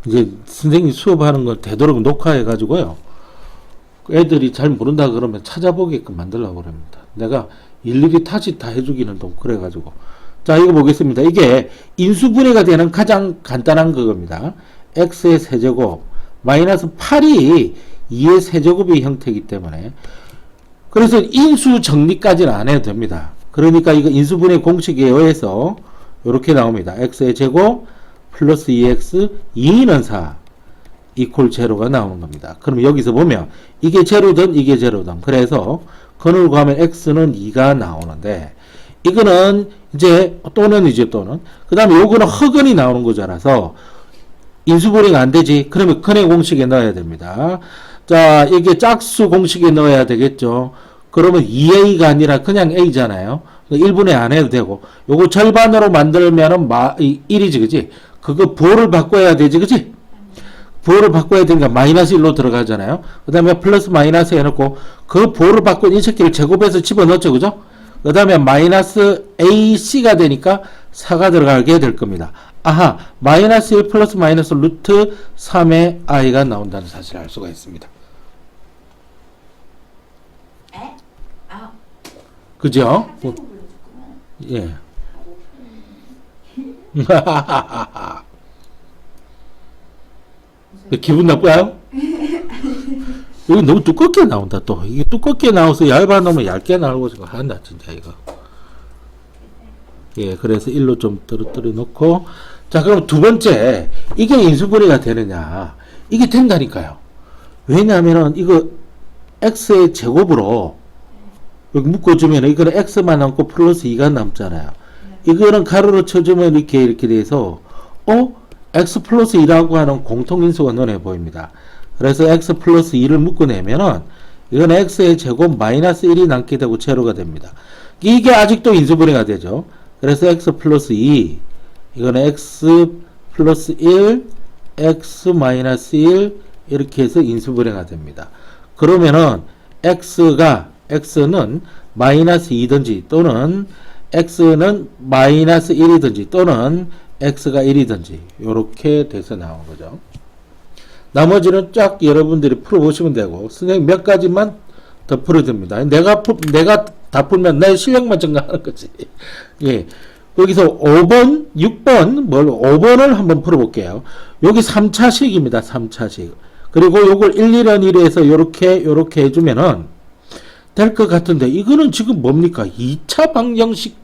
이제 선생님이 수업하는 걸 되도록 녹화해가지고요. 애들이 잘 모른다 그러면 찾아보게끔 만들려고 그럽니다. 내가 일일이 다시 다 해주기는 좀 그래가지고. 자, 이거 보겠습니다. 이게 인수분해가 되는 가장 간단한 그겁니다. x의 세제곱 마이너스 8이 2의 세제곱의 형태이기 때문에 그래서 인수 정리까지는 안 해도 됩니다. 그러니까 이거 인수분해 공식에 의해서 이렇게 나옵니다. x의 제곱 플러스 2x 2는 4 이퀄 제로가 나오는 겁니다. 그럼 여기서 보면 이게 제로든 이게 제로든 그래서 근을 구하면 x는 2가 나오는데 이거는 이제 또는 그 다음에 요거는 허근이 나오는 거잖아서 인수분해가 안 되지. 그러면 근의 공식에 넣어야 됩니다. 자, 이게 짝수 공식에 넣어야 되겠죠. 그러면 2a가 아니라 그냥 a잖아요. 1분의 안 해도 되고 요거 절반으로 만들면은 1이지 그지? 그거 부호를 바꿔야 되지 그지? 부호를 바꿔야 되니까 마이너스 1로 들어가잖아요. 그 다음에 플러스 마이너스 해놓고 그 부호를 바꾼 이 새끼를 제곱해서 집어넣죠 그죠? 그 다음에 마이너스 ac가 되니까 4가 들어가게 될 겁니다. 아하, 마이너스 1 플러스 마이너스 루트 3의 i가 나온다는 사실을 알 수가 있습니다. 그죠? 예. 기분 나빠요? 여기 너무 두껍게 나온다 또. 이게 두껍게 나와서 얇아 놓으면 얇게 나오고 한다 진짜 이거. 예, 그래서 1로 좀 떨어뜨려 놓고 자, 그럼 두 번째 이게 인수분해가 되느냐? 이게 된다니까요. 왜냐하면은 이거 x의 제곱으로 여기 묶어주면 이거는 x만 남고 플러스 2가 남잖아요. 이거는 가로로 쳐주면 이렇게 돼서 x 플러스 2라고 하는 공통인수가 눈에 보입니다. 그래서 x 플러스 2를 묶어내면은 이건 x의 제곱 마이너스 1이 남게 되고 제로가 됩니다. 이게 아직도 인수분해가 되죠. 그래서 x 플러스 2 이거는 x 플러스 1 x 마이너스 1 이렇게 해서 인수분해가 됩니다. 그러면은 x는 마이너스 2든지 또는 x는 마이너스 1이든지 또는 x가 1이든지 이렇게 돼서 나온 거죠. 나머지는 쫙 여러분들이 풀어보시면 되고 선생님 몇 가지만 더 풀어줍니다. 내가 다 풀면 내 실력만 증가하는 거지. 예. 여기서 5번, 6번, 5번을 한번 풀어볼게요. 여기 3차식입니다. 3차식. 그리고 요걸 1, 2는 1에서 요렇게 해주면은 될 것 같은데, 이거는 지금 뭡니까? 2차 방정식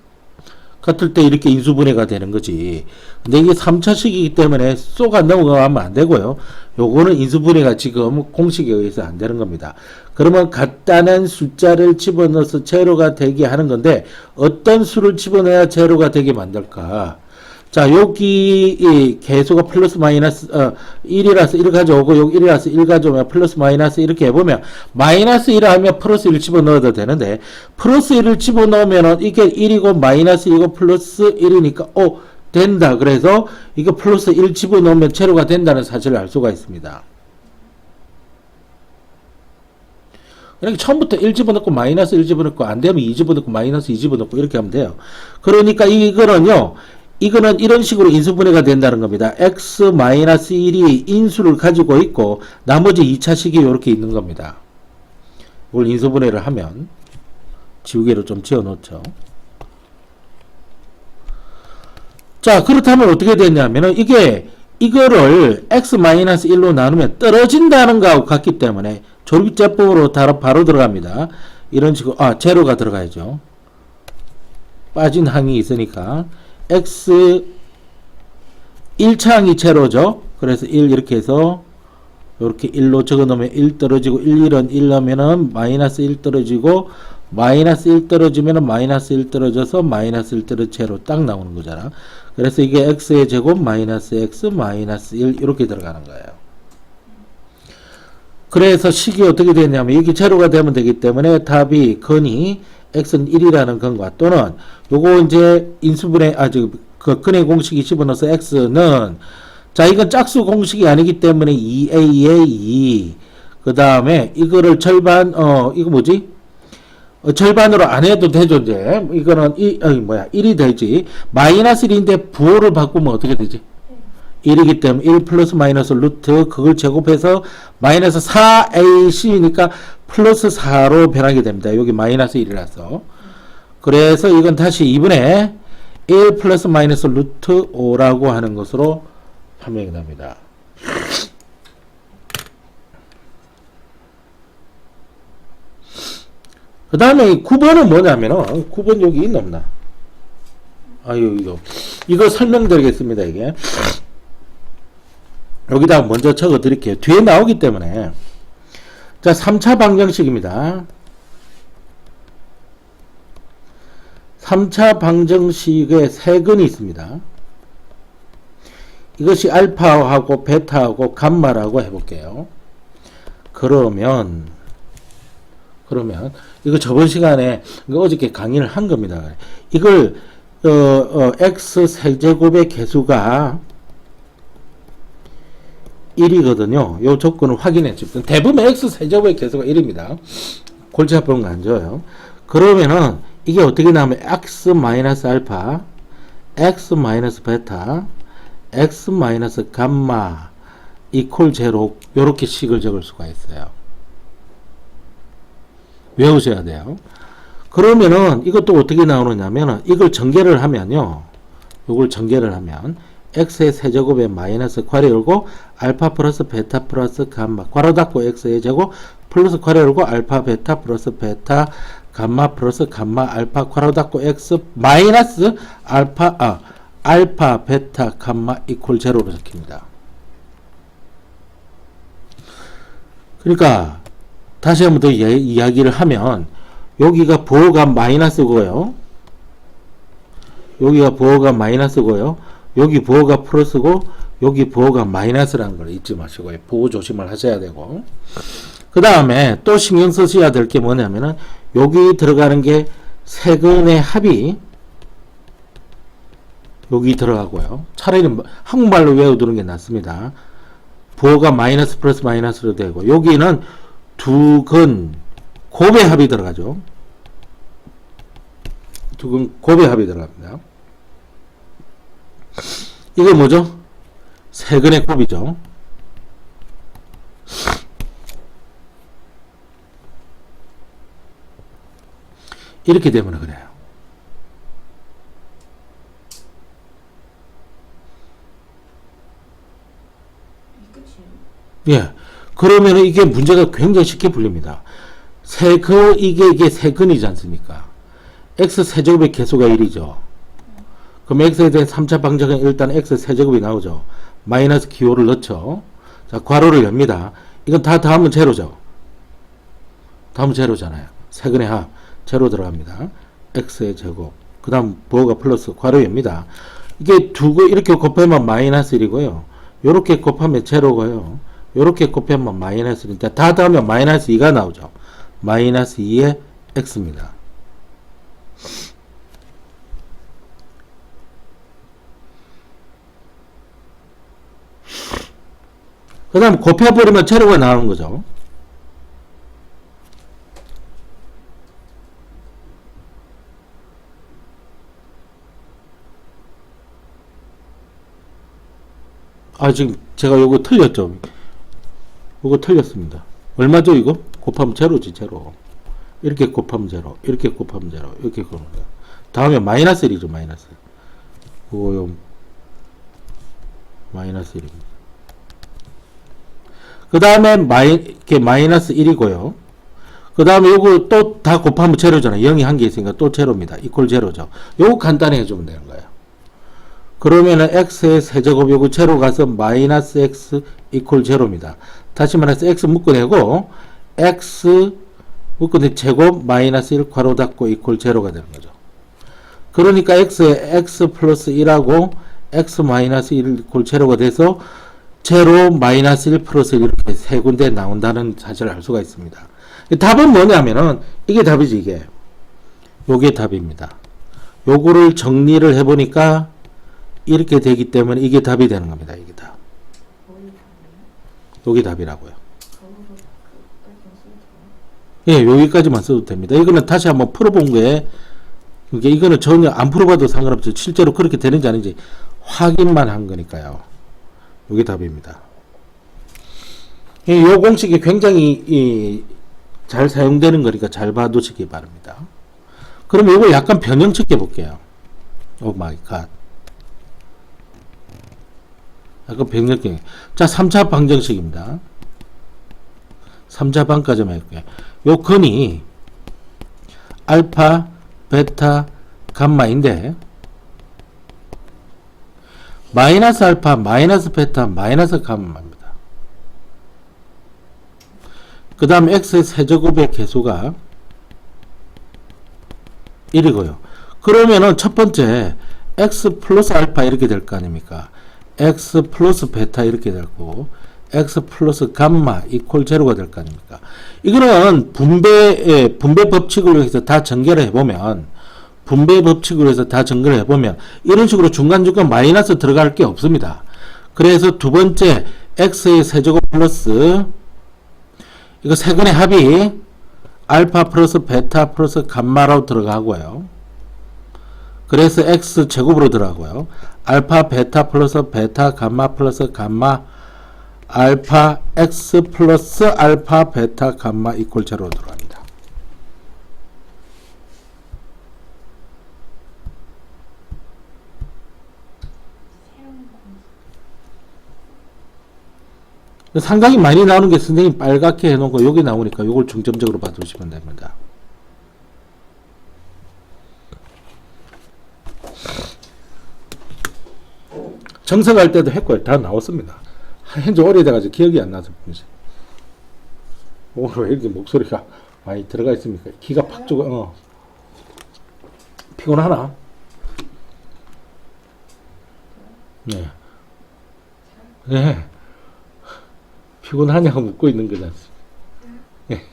같을 때 이렇게 인수분해가 되는 거지. 근데 이게 3차식이기 때문에 쏘가 넘어가면 안 되고요. 요거는 인수분해가 지금 공식에 의해서 안 되는 겁니다. 그러면 간단한 숫자를 집어넣어서 제로가 되게 하는 건데, 어떤 수를 집어넣어야 제로가 되게 만들까? 자, 여기 이 개수가 플러스 마이너스 1이라서 1 가져오고 여기 1이라서 1 가져오면 플러스 마이너스 이렇게 해보면 마이너스 1을 하면 플러스 1 집어넣어도 되는데 플러스 1을 집어넣으면 이게 1이고 마이너스 1이고 플러스 1이니까 된다. 그래서 이거 플러스 1 집어넣으면 제로가 된다는 사실을 알 수가 있습니다. 그러니까 처음부터 1 집어넣고 마이너스 1 집어넣고 안 되면 2 집어넣고 마이너스 2 집어넣고 이렇게 하면 돼요. 그러니까 이거는 이런 식으로 인수분해가 된다는 겁니다. x-1이 인수를 가지고 있고 나머지 2차식이 이렇게 있는 겁니다. 이걸 인수분해를 하면 지우개로 좀 지어놓죠. 자, 그렇다면 어떻게 되냐면은 이거를 x-1로 나누면 떨어진다는 거하고 같기 때문에 조립제법으로 바로 들어갑니다. 이런 식으로 제로가 들어가야죠. 빠진 항이 있으니까 x 1차 항이 제로죠. 그래서 1 이렇게 해서 이렇게 1로 적어 놓으면 1 떨어지고 1, 1은 1 하면은 마이너스 1 떨어지고 마이너스 1 떨어지면은 마이너스 1 떨어져서 마이너스 1 떨어져 제로 딱 나오는 거잖아. 그래서 이게 x의 제곱 마이너스 x 마이너스 1 이렇게 들어가는 거예요. 그래서 식이 어떻게 되냐면 이게 제로가 되면 되기 때문에 답이 근이 x는 1이라는 건과 또는 요거 이제 인수분해 그 근의 공식이 집어넣어서 x는 자 이건 짝수 공식이 아니기 때문에 2a의 2 그 다음에 이거를 절반 이거 뭐지? 절반으로 안 해도 되죠 이제 이거는 1이 되지 마이너스 1인데 부호를 바꾸면 어떻게 되지? 1이기 때문에 1 플러스 마이너스 루트 그걸 제곱해서 마이너스 4ac니까 플러스 4로 변하게 됩니다. 여기 마이너스 1이라서. 그래서 이건 다시 2분의 1 플러스 마이너스 루트 5라고 하는 것으로 판명이 납니다. 그 다음에 9번은 뭐냐면은 9번 여기 있나 없나? 아유 이거 설명드리겠습니다. 이게 여기다 먼저 적어 드릴게요. 뒤에 나오기 때문에. 자, 3차 방정식입니다. 3차 방정식에 세 근이 있습니다. 이것이 알파하고 베타하고 감마라고 해볼게요. 그러면 이거 저번 시간에 어저께 강의를 한 겁니다. 이걸 x 세제곱의 개수가 1이거든요. 요 조건을 확인했죠. 대부분 x 세제곱의 개수가 1입니다. 골치 아픈 거 안 줘요. 그러면은 이게 어떻게 나오면 x 마이너스 알파, x 마이너스 베타, x 마이너스 감마 이퀄 제로 요렇게 식을 적을 수가 있어요. 외우셔야 돼요. 그러면은 이것도 어떻게 나오느냐면은 이걸 전개를 하면요. 요걸 전개를 하면 x의 세제곱에 마이너스 괄호 열고 알파 플러스 베타 플러스 감마 괄호 닫고 x의 제곱 플러스 괄호 열고 알파 베타 플러스 베타 감마 플러스 감마 알파 괄호 닫고 x 마이너스 알파 베타 감마 이퀄 제로로 적힙니다. 그러니까 다시 한번 더 이야기를 하면 여기가 부호가 마이너스고요. 여기가 부호가 마이너스고요. 여기 부호가 플러스고 여기 부호가 마이너스라는 걸 잊지 마시고요. 부호 조심을 하셔야 되고 그 다음에 또 신경 쓰셔야 될 게 뭐냐면은 여기 들어가는 게 세근의 합이 여기 들어가고요. 차라리 한국말로 외워두는 게 낫습니다. 부호가 마이너스 플러스 마이너스로 되고 여기는 두 근 곱의 합이 들어가죠. 두 근 곱의 합이 들어갑니다. 이게 뭐죠? 세근의 곱이죠. 이렇게 되면 그래요. 예. 그러면 이게 문제가 굉장히 쉽게 풀립니다. 이게 세근이지 않습니까? x 세제곱의 개수가 1이죠. 그럼 x에 대한 3차 방정은 일단 x 세제곱이 나오죠. 마이너스 기호를 넣죠. 자, 괄호를 엽니다. 이건 다 다음은 제로죠. 다음은 제로잖아요. 세근의 합. 제로 들어갑니다. x의 제곱. 그 다음 부호가 플러스 괄호 엽니다. 이게 이렇게 곱하면 마이너스 1이고요. 요렇게 곱하면 제로고요. 요렇게 곱하면 마이너스 1인데 다 더하면 마이너스 2가 나오죠. 마이너스 2의 x입니다. 그 다음 곱해버리면 제로가 나오는 거죠. 지금 제가 요거 틀렸죠. 요거 틀렸습니다. 얼마죠 이거? 곱하면 제로지 제로. 이렇게 곱하면 제로. 이렇게 곱하면 제로. 이렇게 곱하면 제로. 다음에 마이너스 1이죠. 마이너스. 요거 마이너스 1입니다. 그 다음에 마이너스 1이고요. 그 다음에 요거 또 다 곱하면 제로잖아요. 0이 한 개 있으니까 또 제로입니다. 이퀄 제로죠. 요거 간단히 해주면 되는 거예요. 그러면은 x의 세제곱 요거 제로 가서 마이너스 x 이퀄 제로입니다. 다시 말해서 x 묶어내고 x 묶어내 제곱 마이너스 1 괄호 닫고 이퀄 제로가 되는 거죠. 그러니까 x에 x 플러스 1하고 x 마이너스 1 이퀄 제로가 돼서 제로 마이너스 1 플러스 1 이렇게 세 군데 나온다는 사실을 알 수가 있습니다. 답은 뭐냐면은 이게 답이지 이게. 요게 답입니다. 요거를 정리를 해보니까 이렇게 되기 때문에 이게 답이 되는 겁니다. 이게 답. 여기 답이라고요. 예, 여기까지만 써도 됩니다. 이거는 다시 한번 풀어본 거에 이거는 전혀 안 풀어봐도 상관없죠. 실제로 그렇게 되는지 아닌지 확인만 한 거니까요. 이게 답입니다. 이 공식이 굉장히 잘 사용되는 거니까 잘 봐두시기 바랍니다. 그럼 이거 약간 변형시켜 볼게요. 오 마이 갓. 약간 변형시켜. 자, 3차 방정식입니다. 3차 방까지만 할게요. 요 근이 알파, 베타, 감마인데 마이너스 알파, 마이너스 베타, 마이너스 감마입니다. 그 다음 x의 세제곱의 개수가 1이고요. 그러면은 첫 번째 x 플러스 알파 이렇게 될 거 아닙니까? x 플러스 베타 이렇게 될 거고 x 플러스 감마 이퀄 제로가 될 거 아닙니까? 이거는 분배 법칙으로 해서 다 전개를 해보면 분배 법칙으로 해서 다 전개를 해보면 이런 식으로 중간중간 마이너스 들어갈 게 없습니다. 그래서 두 번째 x의 세제곱 플러스 이거 세근의 합이 알파 플러스 베타 플러스 감마로 들어가고요. 그래서 x 제곱으로 들어가고요. 알파 베타 플러스 베타 감마 플러스 감마 알파 x 플러스 알파 베타 감마 이퀄 제로로 들어갑니다. 상당히 많이 나오는 게 선생님 빨갛게 해놓은 거 여기 나오니까 요걸 중점적으로 봐주시면 됩니다. 정석할 때도 했고요. 다 나왔습니다. 현재 오래돼가지고 기억이 안 나서 보면서 오늘 왜 이렇게 목소리가 많이 들어가 있습니까? 기가 팍 죽어. 피곤하나? 네. 네. 피곤하냐고 묻고 있는 거지 않습니까? 네.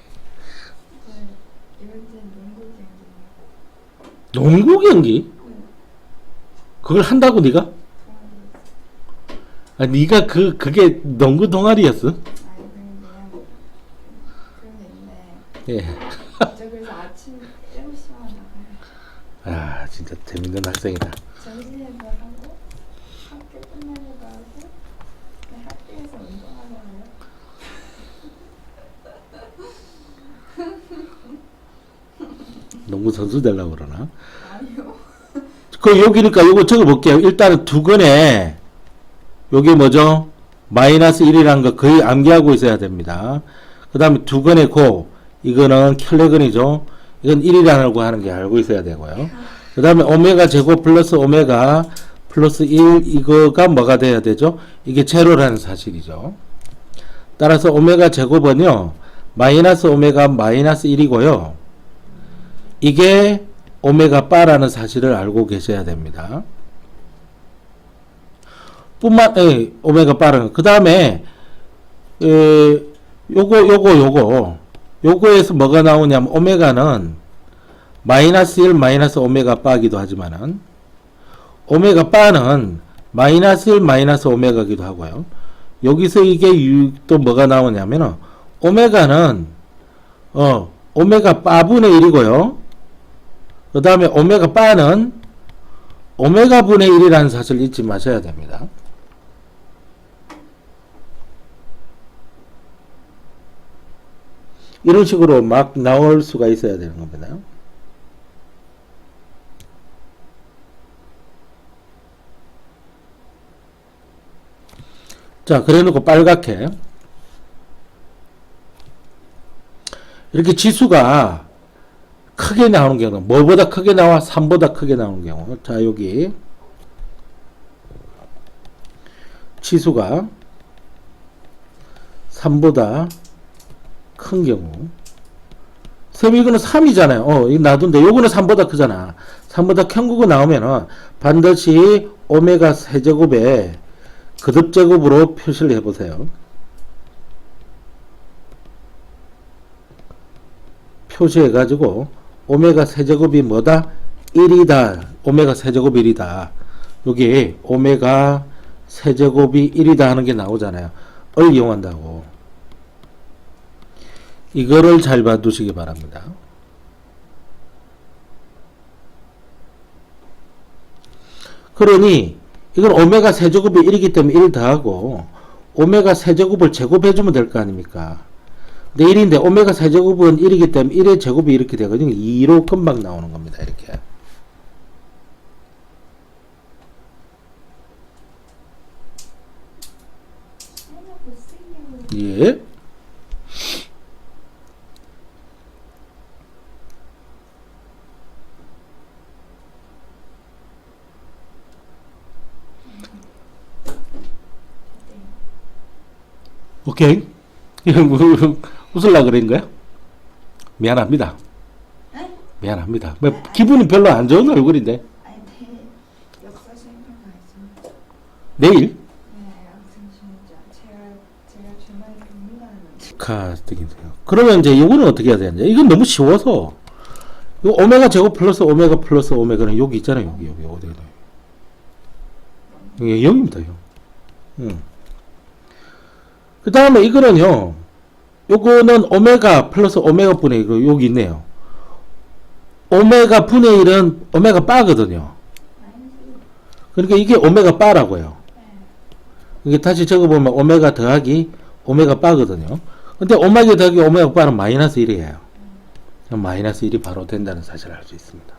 농구 경기? 그걸 한다고 네가? 아, 네가 그게 농구 동아리였어? 예. 저 그래서 아침 7시만 나가요. 아, 진짜 재밌는 학생이다. 점심에도 하고 학교 끝나고도 하고 학교에서 운동하러 가요. 농구 선수 되려고 그러나? 아니요. 그 여기니까 요거 적어볼게요. 일단은 두근에 요게 뭐죠? 마이너스 1이라는 거 거의 암기하고 있어야 됩니다. 그 다음에 두근의 고 이거는 켈레근이죠. 이건 1이라고 하는 게 알고 있어야 되고요. 그 다음에 오메가 제곱 플러스 오메가 플러스 1 이거가 뭐가 돼야 되죠? 이게 제로라는 사실이죠. 따라서 오메가 제곱은요 마이너스 오메가 마이너스 1이고요. 이게 오메가 바라는 사실을 알고 계셔야 됩니다. 오메가 바라는 그 다음에 요거에서 뭐가 나오냐면 오메가는 마이너스 1 마이너스 오메가 바기도 하지만은 오메가 바는 마이너스 1 마이너스 오메가기도 하고요. 여기서 이게 또 뭐가 나오냐면은 오메가는 오메가 바분의 1이고요. 그 다음에 오메가 바는 오메가 분의 1이라는 사실을 잊지 마셔야 됩니다. 이런 식으로 막 나올 수가 있어야 되는 겁니다. 자, 그래 놓고 빨갛게 이렇게 지수가 크게 나오는 경우, 뭐보다 크게 나와? 3보다 크게 나오는 경우. 자, 여기 지수가 3보다 큰 경우. 선생님 이거는 3이잖아요. 이거 놔둔데 요거는 3보다 크잖아. 3보다 큰 거가 나오면은 반드시 오메가 세제곱에 거듭제곱으로 표시를 해보세요. 표시해가지고 오메가 세제곱이 뭐다? 1이다. 오메가 세제곱 1이다. 여기 오메가 세제곱이 1이다 하는 게 나오잖아요. 을 이용한다고. 이거를 잘 봐두시기 바랍니다. 그러니 이건 오메가 세제곱이 1이기 때문에 1 더하고 오메가 세제곱을 제곱해주면 될 거 아닙니까? 근데 1인데 오메가 세제곱은 1이기 때문에 1의 제곱이 이렇게 되거든요. 2로 금방 나오는 겁니다. 이렇게. 예. 오케이. 웃을라 그런 거야? 미안합니다. 네? 미안합니다. 뭐 기분이 별로 안 좋은 얼굴인데. 아니 역사 생각가 있습니다. 내일? 네, 학생 진짜 제가 주말에 근무가는 카스팅이세요. 그러면 이제 이거는 어떻게 해야 되냐? 이건 너무 쉬워서. 이 오메가 제곱 플러스 오메가는 여기 있잖아요. 여기 어디가 나요? 이게 0입니다. 0. 그 다음에 이거는요. 요거는 오메가 플러스 오메가 분의 1, 여기 있네요. 오메가 분의 1은 오메가 바거든요. 그러니까 이게 오메가 바라고요. 이게 다시 적어보면 오메가 더하기 오메가 바거든요. 근데 오메가 더하기 오메가 바는 마이너스 1이에요. 마이너스 1이 바로 된다는 사실을 알 수 있습니다.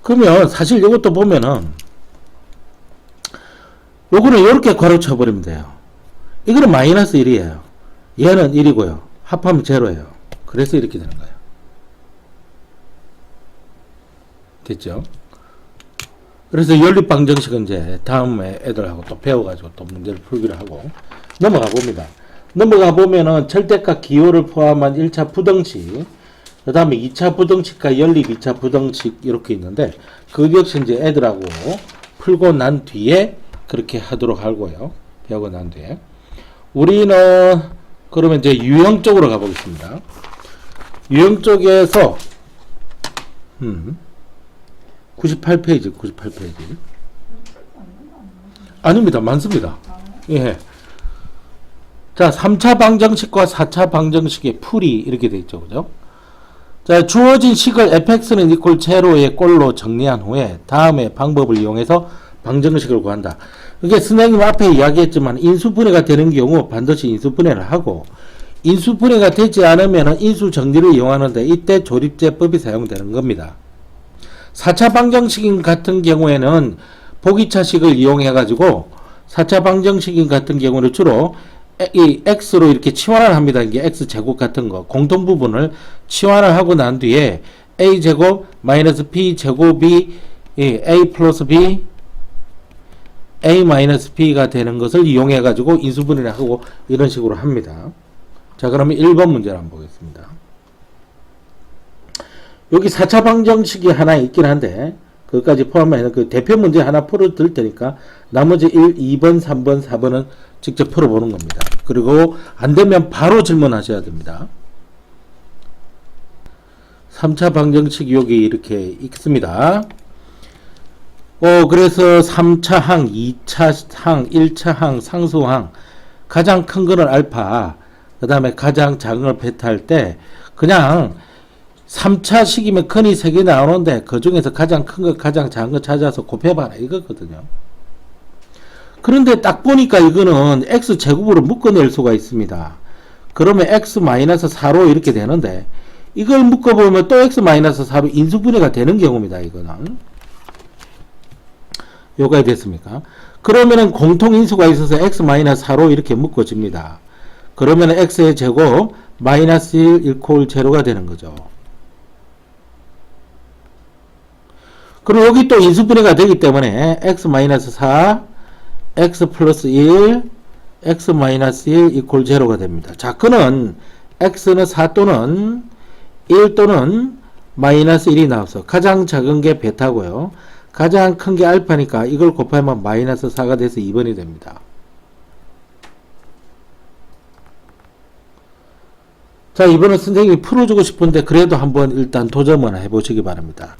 그러면 사실 이것도 보면은 요거는 이렇게 괄호쳐 버리면 돼요. 이거는 마이너스 1이에요. 얘는 1이고요. 합하면 제로예요. 그래서 이렇게 되는 거예요. 됐죠? 그래서 연립방정식은 이제 다음에 애들하고 또 배워가지고 또 문제를 풀기로 하고 넘어가 봅니다. 넘어가 보면은 절대값 기호를 포함한 1차 부등식, 그 다음에 2차 부등식과 연립 2차 부등식 이렇게 있는데 그 역시 이제 애들하고 풀고 난 뒤에 그렇게 하도록 하고요. 배우고 난 뒤에 우리는 그러면 이제 유형 쪽으로 가보겠습니다. 유형 쪽에서 98페이지 아닙니다. 많습니다. 예. 자, 3차 방정식과 4차 방정식의 풀이 이렇게 돼 있죠. 그죠? 자, 주어진 식을 fx는 이퀄 제로의 꼴로 정리한 후에 다음의 방법을 이용해서 방정식을 구한다. 이게 선생님 앞에 이야기했지만 인수분해가 되는 경우 반드시 인수분해를 하고 인수분해가 되지 않으면 인수 정리를 이용하는데 이때 조립제법이 사용되는 겁니다. 4차 방정식 같은 경우에는 보기차식을 이용해 가지고 4차 방정식 같은 경우는 주로 이 x로 이렇게 치환을 합니다. 이게 x제곱 같은 거 공통 부분을 치환을 하고 난 뒤에 a제곱 마이너스 b제곱이 a 플러스 b a 마이너스 b가 되는 것을 이용해 가지고 인수분해를 하고 이런 식으로 합니다. 자, 그러면 1번 문제를 한번 보겠습니다. 여기 4차 방정식이 하나 있긴 한데 그것까지 포함해서 그 대표 문제 하나 풀어드릴 테니까 나머지 1, 2번, 3번, 4번은 직접 풀어보는 겁니다. 그리고 안되면 바로 질문하셔야 됩니다. 3차 방정식 여기 이렇게 있습니다. 그래서 3차 항, 2차 항, 1차 항, 상수항 가장 큰 거는 알파, 그 다음에 가장 작은 걸 베타 할 때 그냥 3차식이면 근이 3개 나오는데 그 중에서 가장 큰 거 가장 작은 거 찾아서 곱해봐라 이거거든요. 그런데 딱 보니까 이거는 x제곱으로 묶어낼 수가 있습니다. 그러면 x-4로 이렇게 되는데 이걸 묶어보면 또 x-4로 인수분해가 되는 경우입니다. 이거는 요가 됐습니까? 그러면은 공통인수가 있어서 x-4로 이렇게 묶어집니다. 그러면 x의 제곱 마이너스 1 이퀄 제로가 되는 거죠. 그리고 여기 또 인수분해가 되기 때문에 x-4 x 플러스 1 x 마이너스 1 이퀄 제로가 됩니다. 자, 그는 x는 4 또는 1 또는 마이너스 1이 나와서 가장 작은 게 베타고요. 가장 큰 게 알파니까 이걸 곱하면 마이너스 4가 돼서 2번이 됩니다. 자, 이번은 선생님이 풀어주고 싶은데 그래도 한번 일단 도전만 해보시기 바랍니다.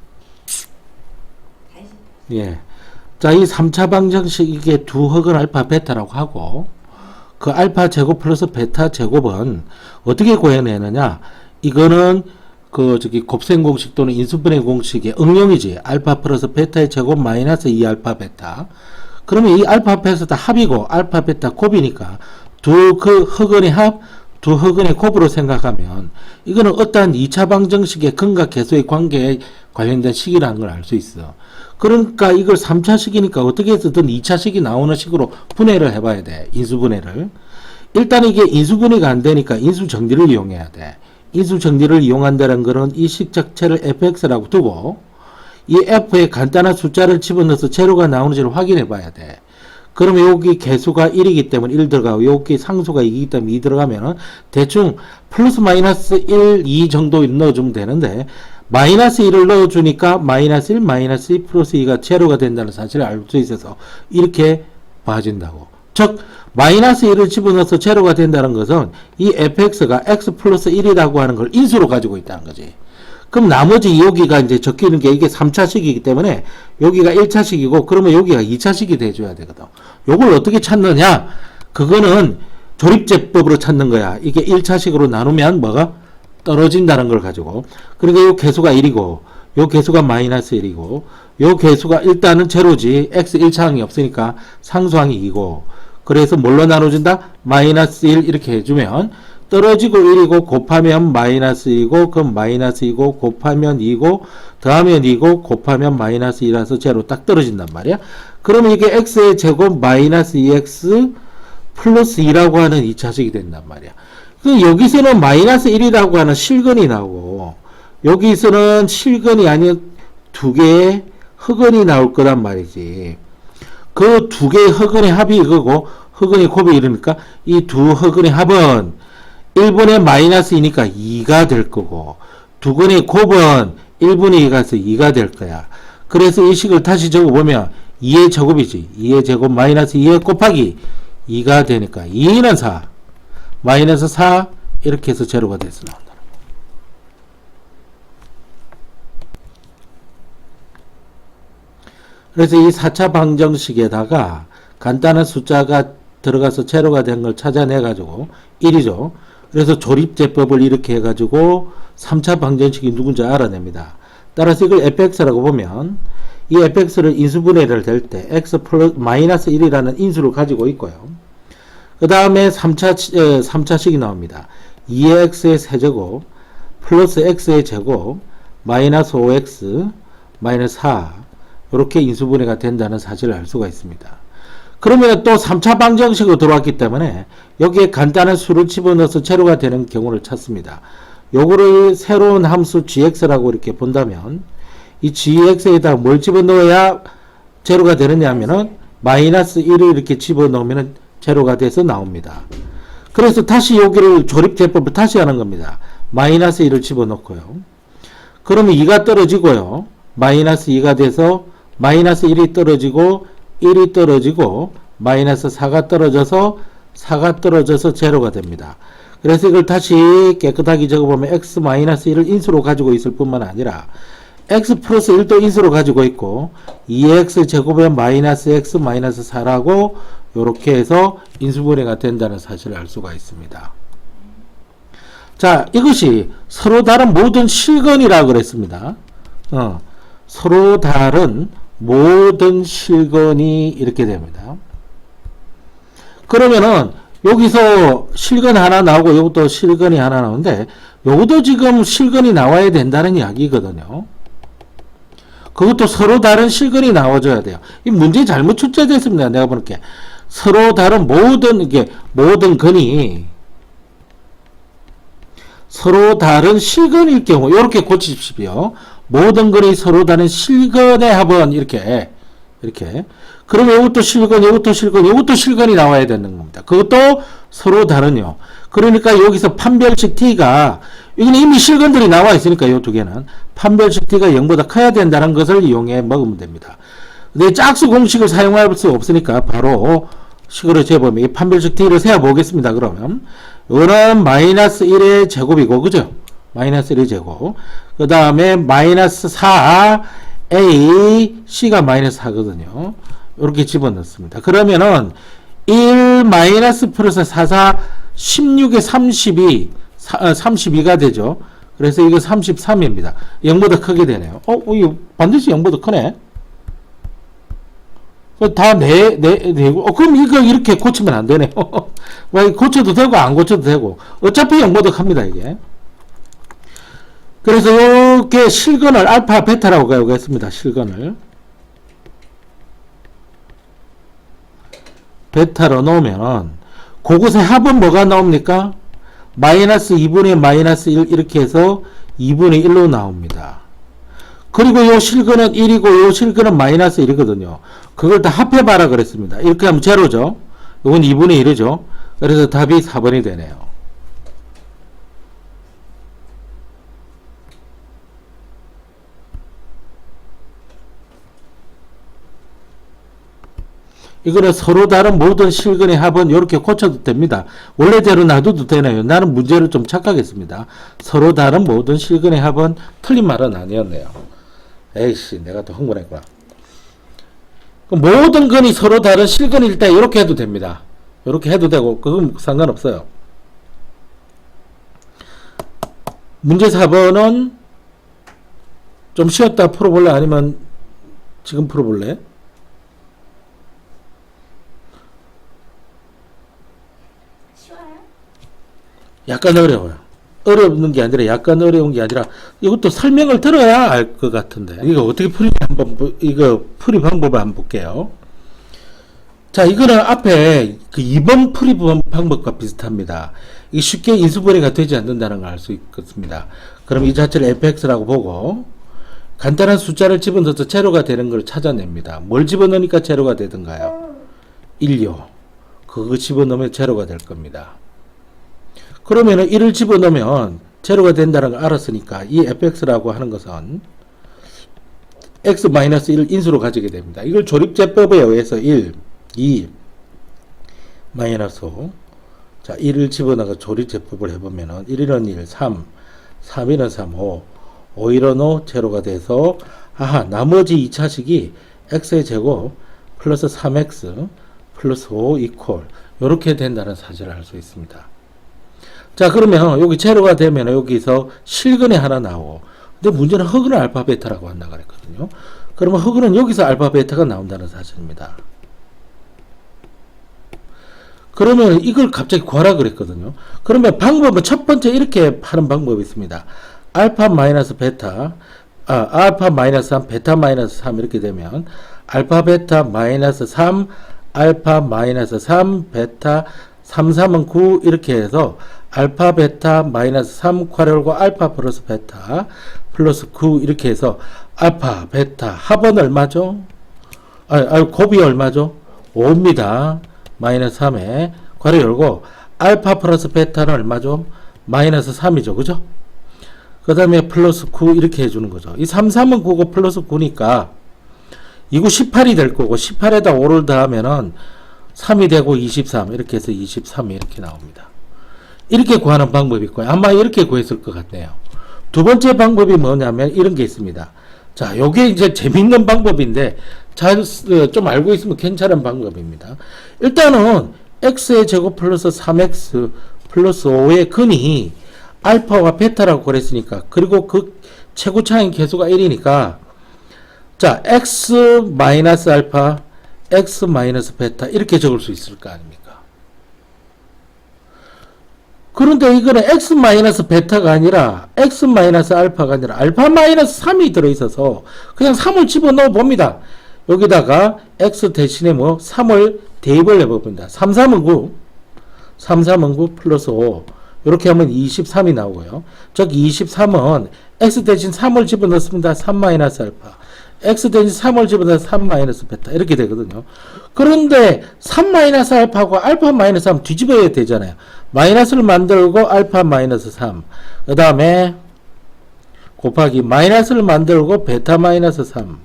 예. 자, 이 3차 방정식 이게 두 흑은 알파 베타라고 하고 그 알파 제곱 플러스 베타 제곱은 어떻게 구해내느냐, 이거는 곱셈 공식 또는 인수분해 공식의 응용이지. 알파 플러스 베타의 제곱 마이너스 2알파 베타. 그러면 이 알파 베타 합이고 알파 베타 곱이니까 두 흑은의 합, 두 흑은의 곱으로 생각하면 이거는 어떠한 2차 방정식의 근과 계수의 관계에 관련된 식이라는 걸 알 수 있어. 그러니까 이걸 3차식이니까 어떻게 해서든 2차식이 나오는 식으로 분해를 해봐야 돼. 인수분해를. 일단 이게 인수분해가 안 되니까 인수정리를 이용해야 돼. 인수정리를 이용한다는 것은 이 식 자체를 fx라고 두고 이 f에 간단한 숫자를 집어넣어서 제로가 나오는지를 확인해 봐야 돼. 그러면 여기 개수가 1이기 때문에 1 들어가고 여기 상수가 2이기 때문에 2 들어가면 대충 플러스 마이너스 1, 2 정도 넣어주면 되는데 마이너스 1을 넣어주니까 마이너스 1, 마이너스 2 플러스 2가 제로가 된다는 사실을 알 수 있어서 이렇게 봐진다고. 즉 마이너스 1을 집어넣어서 제로가 된다는 것은 이 fx가 x 플러스 1이라고 하는 걸 인수로 가지고 있다는 거지. 그럼 나머지 여기가 이제 적히는 게 이게 3차식이기 때문에 여기가 1차식이고 그러면 여기가 2차식이 돼줘야 되거든. 요걸 어떻게 찾느냐? 그거는 조립제법으로 찾는 거야. 이게 1차식으로 나누면 뭐가 떨어진다는 걸 가지고. 그러니까 요 개수가 1이고 요 개수가 마이너스 1이고 요 개수가 일단은 제로지. x 1차항이 없으니까 상수항이 2고 그래서 뭘로 나눠준다? 마이너스 1 이렇게 해주면 떨어지고 1이고 곱하면 마이너스 2고 그럼 마이너스 2고 곱하면 2고 더하면 2고 곱하면 마이너스 2라서 제로 딱 떨어진단 말이야. 그러면 이게 x의 제곱 마이너스 2x 플러스 2라고 하는 2차식이 된단 말이야. 여기서는 마이너스 1이라고 하는 실근이 나오고 여기서는 실근이 아닌 두 개의 흑은이 나올 거란 말이지. 그 두 개의 흑은의 합이 이거고 흑은의 곱이 이러니까 이 두 흑은의 합은 1분의 마이너스 2니까 2가 될 거고 두 근의 곱은 1분의 2가서 2가 될 거야. 그래서 이 식을 다시 적어보면 2의 제곱이지. 2의 제곱 마이너스 2의 곱하기 2가 되니까 2는 4 마이너스 4 이렇게 해서 제로가 돼서 나온다. 그래서 이 4차 방정식에다가 간단한 숫자가 들어가서 제로가 된 걸 찾아내 가지고 1이죠. 그래서 조립제법을 이렇게 해가지고 3차 방정식이 누군지 알아냅니다. 따라서 이걸 fx라고 보면 이 fx를 인수분해를 될 때 x 플러스 마이너스 1이라는 인수를 가지고 있고요. 그 다음에 3차식이 나옵니다. 2x의 세제곱 플러스 x의 제곱 마이너스 5x 마이너스 4 이렇게 인수분해가 된다는 사실을 알 수가 있습니다. 그러면 또 3차 방정식으로 들어왔기 때문에 여기에 간단한 수를 집어넣어서 제로가 되는 경우를 찾습니다. 요거를 새로운 함수 gx라고 이렇게 본다면 이 gx에다 뭘 집어넣어야 제로가 되느냐 하면은 마이너스 1을 이렇게 집어넣으면 제로가 돼서 나옵니다. 그래서 다시 여기를 조립제법을 다시 하는 겁니다. 마이너스 1을 집어넣고요. 그러면 2가 떨어지고요. 마이너스 2가 돼서 마이너스 1이 떨어지고 1이 떨어지고 마이너스 4가 떨어져서 제로가 됩니다. 그래서 이걸 다시 깨끗하게 적어보면 x 마이너스 1을 인수로 가지고 있을 뿐만 아니라 x 플러스 1도 인수로 가지고 있고 2x 제곱에 마이너스 x 마이너스 4라고 이렇게 해서 인수분해가 된다는 사실을 알 수가 있습니다. 자, 이것이 서로 다른 모든 실근이라고 그랬습니다. 서로 다른 모든 실근이 이렇게 됩니다. 그러면은 여기서 실근 하나 나오고 이것도 실근이 하나 나오는데 이것도 지금 실근이 나와야 된다는 이야기거든요. 그것도 서로 다른 실근이 나와줘야 돼요. 이 문제 잘못 출제됐습니다. 내가 보니까 서로 다른 모든 근이 서로 다른 실근일 경우 이렇게 고치십시오. 모든 근이 서로 다른 실근의 합은 이렇게 그러면 이것도 실근, 이것도 실근, 이것도 실근이 나와야 되는 겁니다. 그것도 서로 다른요. 그러니까 여기서 판별식 t가 이건 이미 실근들이 나와 있으니까 이 두 개는 판별식 t가 0보다 커야 된다는 것을 이용해 먹으면 됩니다. 근데 짝수 공식을 사용할 수 없으니까 바로 식으로 재보면 이 판별식 t를 세어 보겠습니다. 그러면 이거는 마이너스 1의 제곱이고 그죠? 마이너스 1의 제곱. 그 다음에 마이너스 4 a c가 마이너스 4거든요. 이렇게 집어넣습니다. 그러면은 1 마이너스 플러스 4 16에 32 32가 되죠. 그래서 이거 33입니다. 0보다 크게 되네요. 이거 반드시 0보다 크네. 다 내고, 그럼 이거 이렇게 고치면 안 되네요. 고쳐도 되고, 안 고쳐도 되고. 어차피 0보다 큽니다, 이게. 그래서 요게 실근을 알파, 베타라고 가겠습니다. 실근을. 베타로 놓으면, 그곳에 합은 뭐가 나옵니까? 마이너스 2분의 마이너스 1 이렇게 해서 2분의 1로 나옵니다. 그리고 요 실근은 1이고 요 실근은 마이너스 1이거든요. 그걸 다 합해봐라 그랬습니다. 이렇게 하면 제로죠. 요건 2분의 1이죠. 그래서 답이 4번이 되네요. 이거는 서로 다른 모든 실근의 합은 이렇게 고쳐도 됩니다. 원래대로 놔둬도 되나요? 나는 문제를 좀 착각했습니다. 서로 다른 모든 실근의 합은 틀린 말은 아니었네요. 에이씨, 내가 또 흥분했구나. 모든 근이 서로 다른 실근일 때 이렇게 해도 됩니다. 이렇게 해도 되고 그건 상관없어요. 문제 4번은 좀 쉬었다 풀어볼래? 아니면 지금 풀어볼래? 약간 어려워요. 어려운 게 아니라 약간 어려운 게 아니라 이것도 설명을 들어야 알 것 같은데 이거 어떻게 풀리지 한번 이거 풀이 방법을 한번 볼게요. 자, 이거는 앞에 그 2번 풀이 방법과 비슷합니다. 이게 쉽게 인수분해가 되지 않는다는 걸 알 수 있겠습니다. 그럼 이 자체를 fx라고 보고 간단한 숫자를 집어넣어서 제로가 되는 걸 찾아냅니다. 뭘 집어넣으니까 제로가 되던가요? 1요. 그거 집어넣으면 제로가 될 겁니다. 그러면은 1을 집어넣으면 제로가 된다는 걸 알았으니까 이 fx라고 하는 것은 x-1 인수로 가지게 됩니다. 이걸 조립제법에 의해서 1, 2, 마이너스 5. 자, 1을 집어넣어 조립제법을 해보면은 1일은 1, 3, 3일은 3, 5, 5일은 5, 제로가 돼서 나머지 2차식이 x의 제곱 플러스 3x 플러스 5 이퀄 이렇게 된다는 사실을 알 수 있습니다. 자, 그러면 여기 제로가 되면 여기서 실근이 하나 나오고, 근데 문제는 허근은 알파 베타라고 한다고 그랬거든요. 그러면 허근은 여기서 알파 베타가 나온다는 사실입니다. 그러면 이걸 갑자기 구하라 그랬거든요. 그러면 방법은 첫 번째 이렇게 하는 방법이 있습니다. 알파 마이너스 베타, 알파 마이너스 3, 베타 마이너스 3 이렇게 되면 알파 베타 마이너스 3, 알파 마이너스 3, 베타 3, 3은 9 이렇게 해서 알파 베타 마이너스 3 괄호열고 알파 플러스 베타 플러스 9 이렇게 해서 알파 베타 합은 얼마죠? 곱이 얼마죠? 5입니다. 마이너스 3에 괄호 열고 알파 플러스 베타는 얼마죠? 마이너스 3이죠. 그죠? 그 다음에 플러스 9 이렇게 해주는 거죠. 이 3, 3은 9고 플러스 9니까 이거 18이 될 거고 18에다 5를 더하면은 3이 되고 23 이렇게 해서 23이 이렇게 나옵니다. 이렇게 구하는 방법이 있고요. 아마 이렇게 구했을 것 같네요. 두 번째 방법이 뭐냐면 이런 게 있습니다. 자, 요게 이제 재밌는 방법인데 좀 알고 있으면 괜찮은 방법입니다. 일단은 x의 제곱 플러스 3x 플러스 5의 근이 알파와 베타라고 그랬으니까 그리고 그 최고차인 계수가 1이니까 자, x 마이너스 알파 x 마이너스 베타 이렇게 적을 수 있을 거 아닙니까? 그런데 이거는 x 마이너스 베타가 아니라 x 마이너스 알파가 아니라 알파 마이너스 3이 들어있어서 그냥 3을 집어넣어 봅니다. 여기다가 x 대신에 3을 대입을 해봅니다. 3, 3은 9 3, 3은 9 플러스 5 이렇게 하면 23이 나오고요. 즉 23은 x 대신 3을 집어넣습니다. 3 마이너스 알파 x 대신 3을 집어넣어서 3 마이너스 베타 이렇게 되거든요. 그런데 3 마이너스 알파하고 알파 마이너스 3 뒤집어야 되잖아요. 마이너스를 만들고 알파 마이너스 3 그 다음에 곱하기 마이너스를 만들고 베타 마이너스 3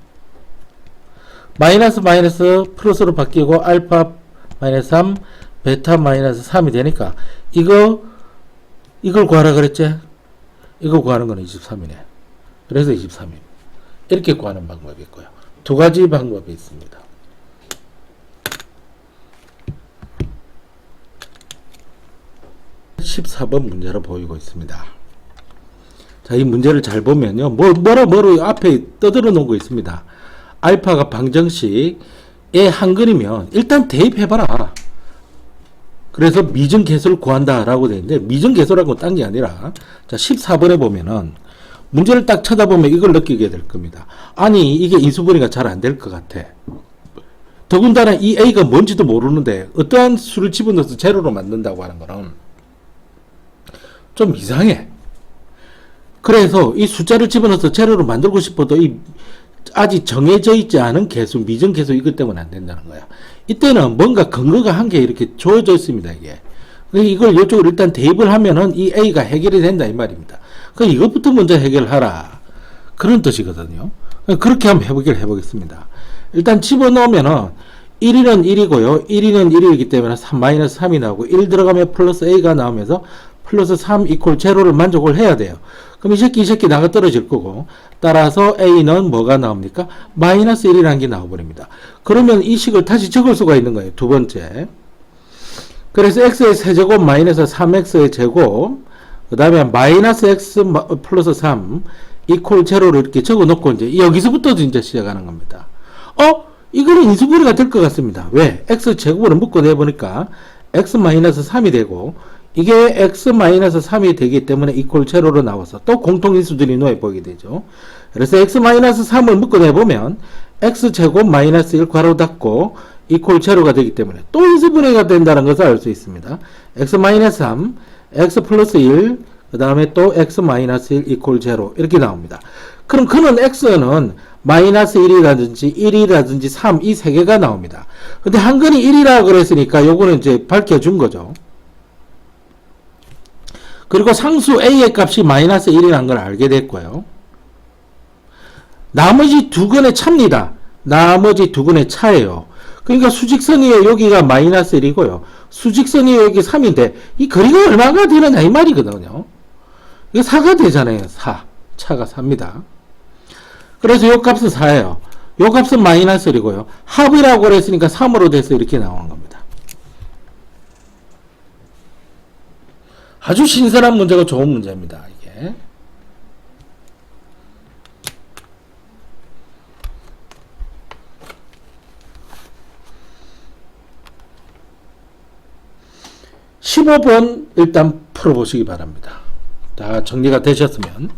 마이너스 마이너스 플러스로 바뀌고 알파 마이너스 3 베타 마이너스 3이 되니까 이걸 구하라 그랬지? 이거 구하는 거는 23이네. 그래서 23입니다. 이렇게 구하는 방법이 있고요. 두 가지 방법이 있습니다. (14번) 문제로 보이고 있습니다. 자, 이 문제를 잘 보면요. 뭐로 앞에 떠들어 놓은 거 있습니다. 알파가 방정식의 한근이면 일단 대입해봐라. 그래서 미정계수를 구한다라고 되어 있는데, 미정계수라고 딴 게 아니라, 자, 14번에 보면은, 문제를 딱 쳐다보면 이걸 느끼게 될 겁니다. 아니, 이게 인수분해가 잘 안 될 것 같아. 더군다나 이 A가 뭔지도 모르는데, 어떠한 수를 집어넣어서 제로로 만든다고 하는 거는, 좀 이상해. 그래서 이 숫자를 집어넣어서 제로로 만들고 싶어도 아직 정해져 있지 않은 계수, 미정계수 이것 때문에 안 된다는 거야. 이때는 뭔가 근거가 한 개 이렇게 주어져 있습니다, 이게. 이걸 이쪽으로 일단 대입을 하면은 이 A가 해결이 된다, 이 말입니다. 그럼 이것부터 먼저 해결하라. 그런 뜻이거든요. 그렇게 한번 해보겠습니다. 일단 집어넣으면은 1위는 1이고요. 1위는 1이기 때문에 3-3이 나오고 1 들어가면 플러스 A가 나오면서 플러스 3 이퀄 제로를 만족을 해야 돼요. 그럼 이 새끼 나가 떨어질 거고, 따라서 A는 뭐가 나옵니까? 마이너스 1이라는 게 나와버립니다. 그러면 이 식을 다시 적을 수가 있는 거예요. 두 번째. 그래서 x의 세제곱 마이너스 3x의 제곱, 그 다음에 마이너스 x 플러스 3 이퀄 제로를 이렇게 적어 놓고 이제 여기서부터 이제 시작하는 겁니다. 이거는 인수분해가 될 것 같습니다. 왜? x 제곱으로 묶어내보니까 x 마이너스 3이 되고, 이게 x 마이너스 3이 되기 때문에 이퀄 제로로 나와서 또 공통인수들이 놓여 보게 되죠. 그래서 x 마이너스 3을 묶어내보면 x 제곱 마이너스 1 괄호 닫고 이퀄 제로가 되기 때문에 또 인수분해가 된다는 것을 알 수 있습니다. x 마이너스 3, x 플러스 1, 그 다음에 또 x 마이너스 1 이퀄 제로 이렇게 나옵니다. 그럼 그는 x는 마이너스 1이라든지 1이라든지 3 이 세 개가 나옵니다. 근데 한근이 1이라고 그랬으니까 요거는 이제 밝혀준 거죠. 그리고 상수 A의 값이 마이너스 1이라는 걸 알게 됐고요. 나머지 두 근의 차입니다. 나머지 두 근의 차예요. 그러니까 수직선이에요. 여기가 마이너스 1이고요. 수직선이에요. 여기 3인데 이 거리가 얼마가 되느냐 이 말이거든요. 이게 4가 되잖아요. 4. 차가 4입니다. 그래서 요 값은 4예요. 요 값은 마이너스 1이고요. 합이라고 그랬으니까 3으로 돼서 이렇게 나오는 겁니다. 아주 신선한 문제가 좋은 문제입니다. 이게. (15번) 일단 풀어보시기 바랍니다. 다 정리가 되셨으면.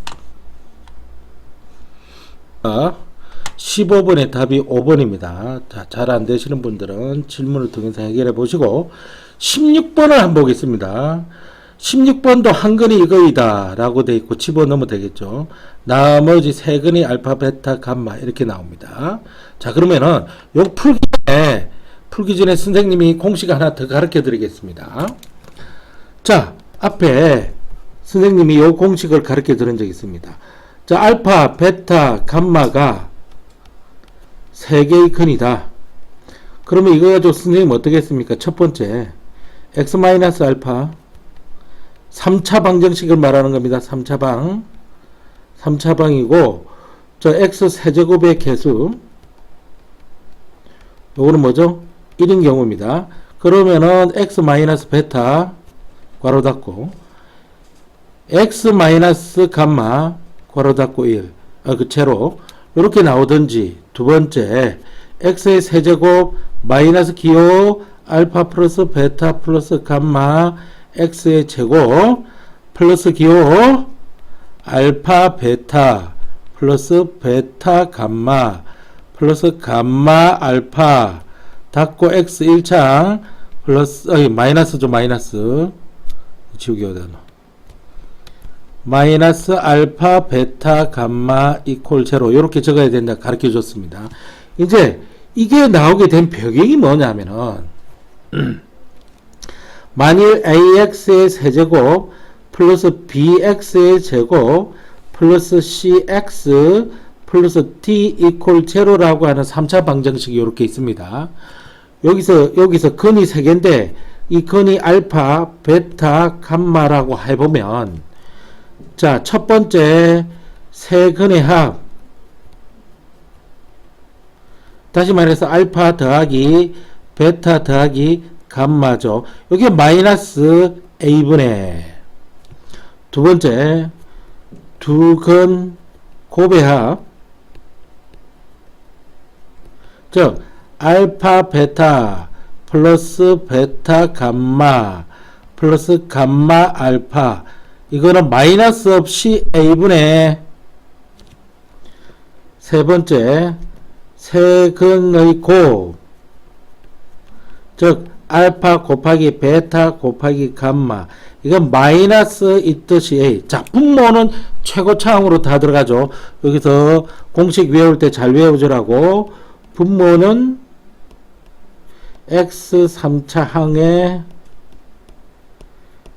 15번의 답이 5번입니다. 자, 잘 안 되시는 분들은 질문을 통해서 해결해 보시고 16번을 한번 보겠습니다. 16번도 한 근이 이거이다 라고 돼 있고 집어넣으면 되겠죠. 나머지 세 근이 알파, 베타, 감마 이렇게 나옵니다. 자, 그러면은 요 풀기 전에 선생님이 공식 하나 더 가르쳐 드리겠습니다. 자, 앞에 선생님이 요 공식을 가르쳐 드린 적이 있습니다. 자, 알파, 베타, 감마가 세 개의 근이다. 그러면 이거 가지고 선생님 어떻게 했습니까? 첫 번째 x-알파 3차 방정식을 말하는 겁니다. 3차방이고 저 x 세제곱의 개수 요거는 뭐죠? 1인 경우입니다. 그러면은 x 베타 괄호 닫고 x 감마 괄호 닫고 1 그 채로 이렇게 나오든지, 두 번째 x의 세제곱 마이너스 기호 알파 플러스 베타 플러스 감마 x의 제곱 플러스 기호 알파 베타 플러스 베타 감마 플러스 감마 알파 닫고 x 1창 플러스 마이너스죠. 마이너스 지우기 어디다 마이너스 알파 베타 감마 이퀄 제로 이렇게 적어야 된다 가르쳐 줬습니다. 이제 이게 나오게 된 배경이 뭐냐면은 만일 ax의 세제곱 플러스 bx의 제곱 플러스 cx 플러스 t 이퀄 제로라고 하는 3차 방정식이 이렇게 있습니다. 여기서 근이 3개인데 이 근이 알파, 베타, 감마라고 해보면 자, 첫 번째 세 근의 합 다시 말해서 알파 더하기 베타 더하기 감마죠. 여기 마이너스 a분의 두 번째 두근 고배합, 즉 알파 베타 플러스 베타 감마 플러스 감마 알파, 이거는 마이너스 없이 a분의 세 번째 세근의 곱, 즉 알파 곱하기 베타 곱하기 감마, 이건 마이너스 있듯이 a. 자, 분모는 최고차항으로 다 들어가죠. 여기서 공식 외울 때 잘 외워주라고. 분모는 x 3차항의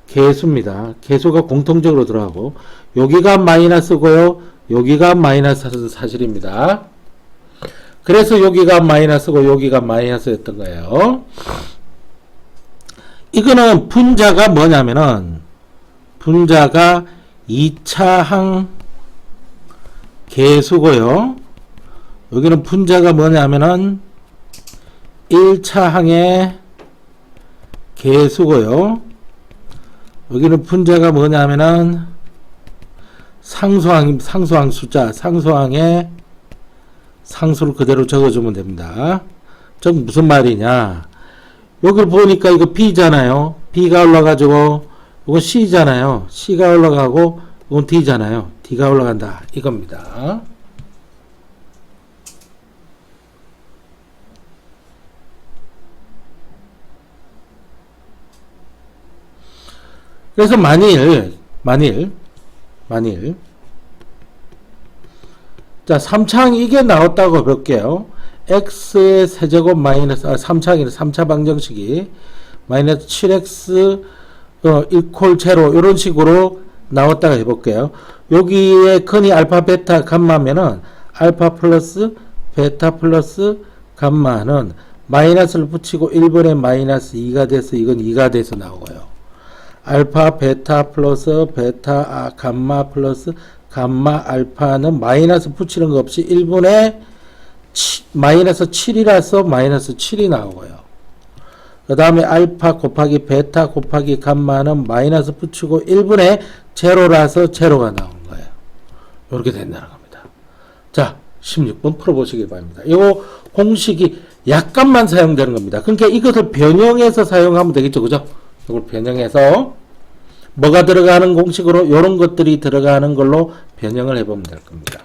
개수입니다. 개수가 공통적으로 들어가고, 여기가 마이너스고요, 여기가 마이너스는 사실입니다. 그래서 여기가 마이너스고 여기가 마이너스였던 거예요. 이거는 분자가 뭐냐면은, 분자가 2차항 개수고요, 여기는 분자가 뭐냐면은 1차항의 개수고요, 여기는 분자가 뭐냐면은 상수항 숫자, 상수항의 상수를 그대로 적어주면 됩니다. 즉 무슨 말이냐, 여기를 보니까 이거 B잖아요. B가 올라가지고 이건 C잖아요. C가 올라가고 이건 D잖아요. D가 올라간다, 이겁니다. 그래서 만일 자, 3차항 이게 나왔다고 볼게요. x의 세제곱 마이너스 3차항이네, 3차 방정식이 마이너스 7x 이퀄 제로, 이런 식으로 나왔다가 해볼게요. 여기에 근이 알파 베타 감마면은 알파 플러스 베타 플러스 감마는 마이너스를 붙이고 1번에 마이너스 2가 돼서 이건 2가 돼서 나오고요. 알파 베타 플러스 베타 감마 플러스 감마 알파는 마이너스 붙이는 거 없이 1분의 마이너스 7이라서 마이너스 7이 나오고요. 그 다음에 알파 곱하기 베타 곱하기 감마는 마이너스 붙이고 1분의 제로라서 제로가 나오는 거예요. 이렇게 된다는 겁니다. 자, 16번 풀어보시기 바랍니다. 이거 공식이 약간만 사용되는 겁니다. 그러니까 이것을 변형해서 사용하면 되겠죠. 그죠? 이걸 변형해서 뭐가 들어가는 공식으로 이런 것들이 들어가는 걸로 변형을 해보면 될 겁니다.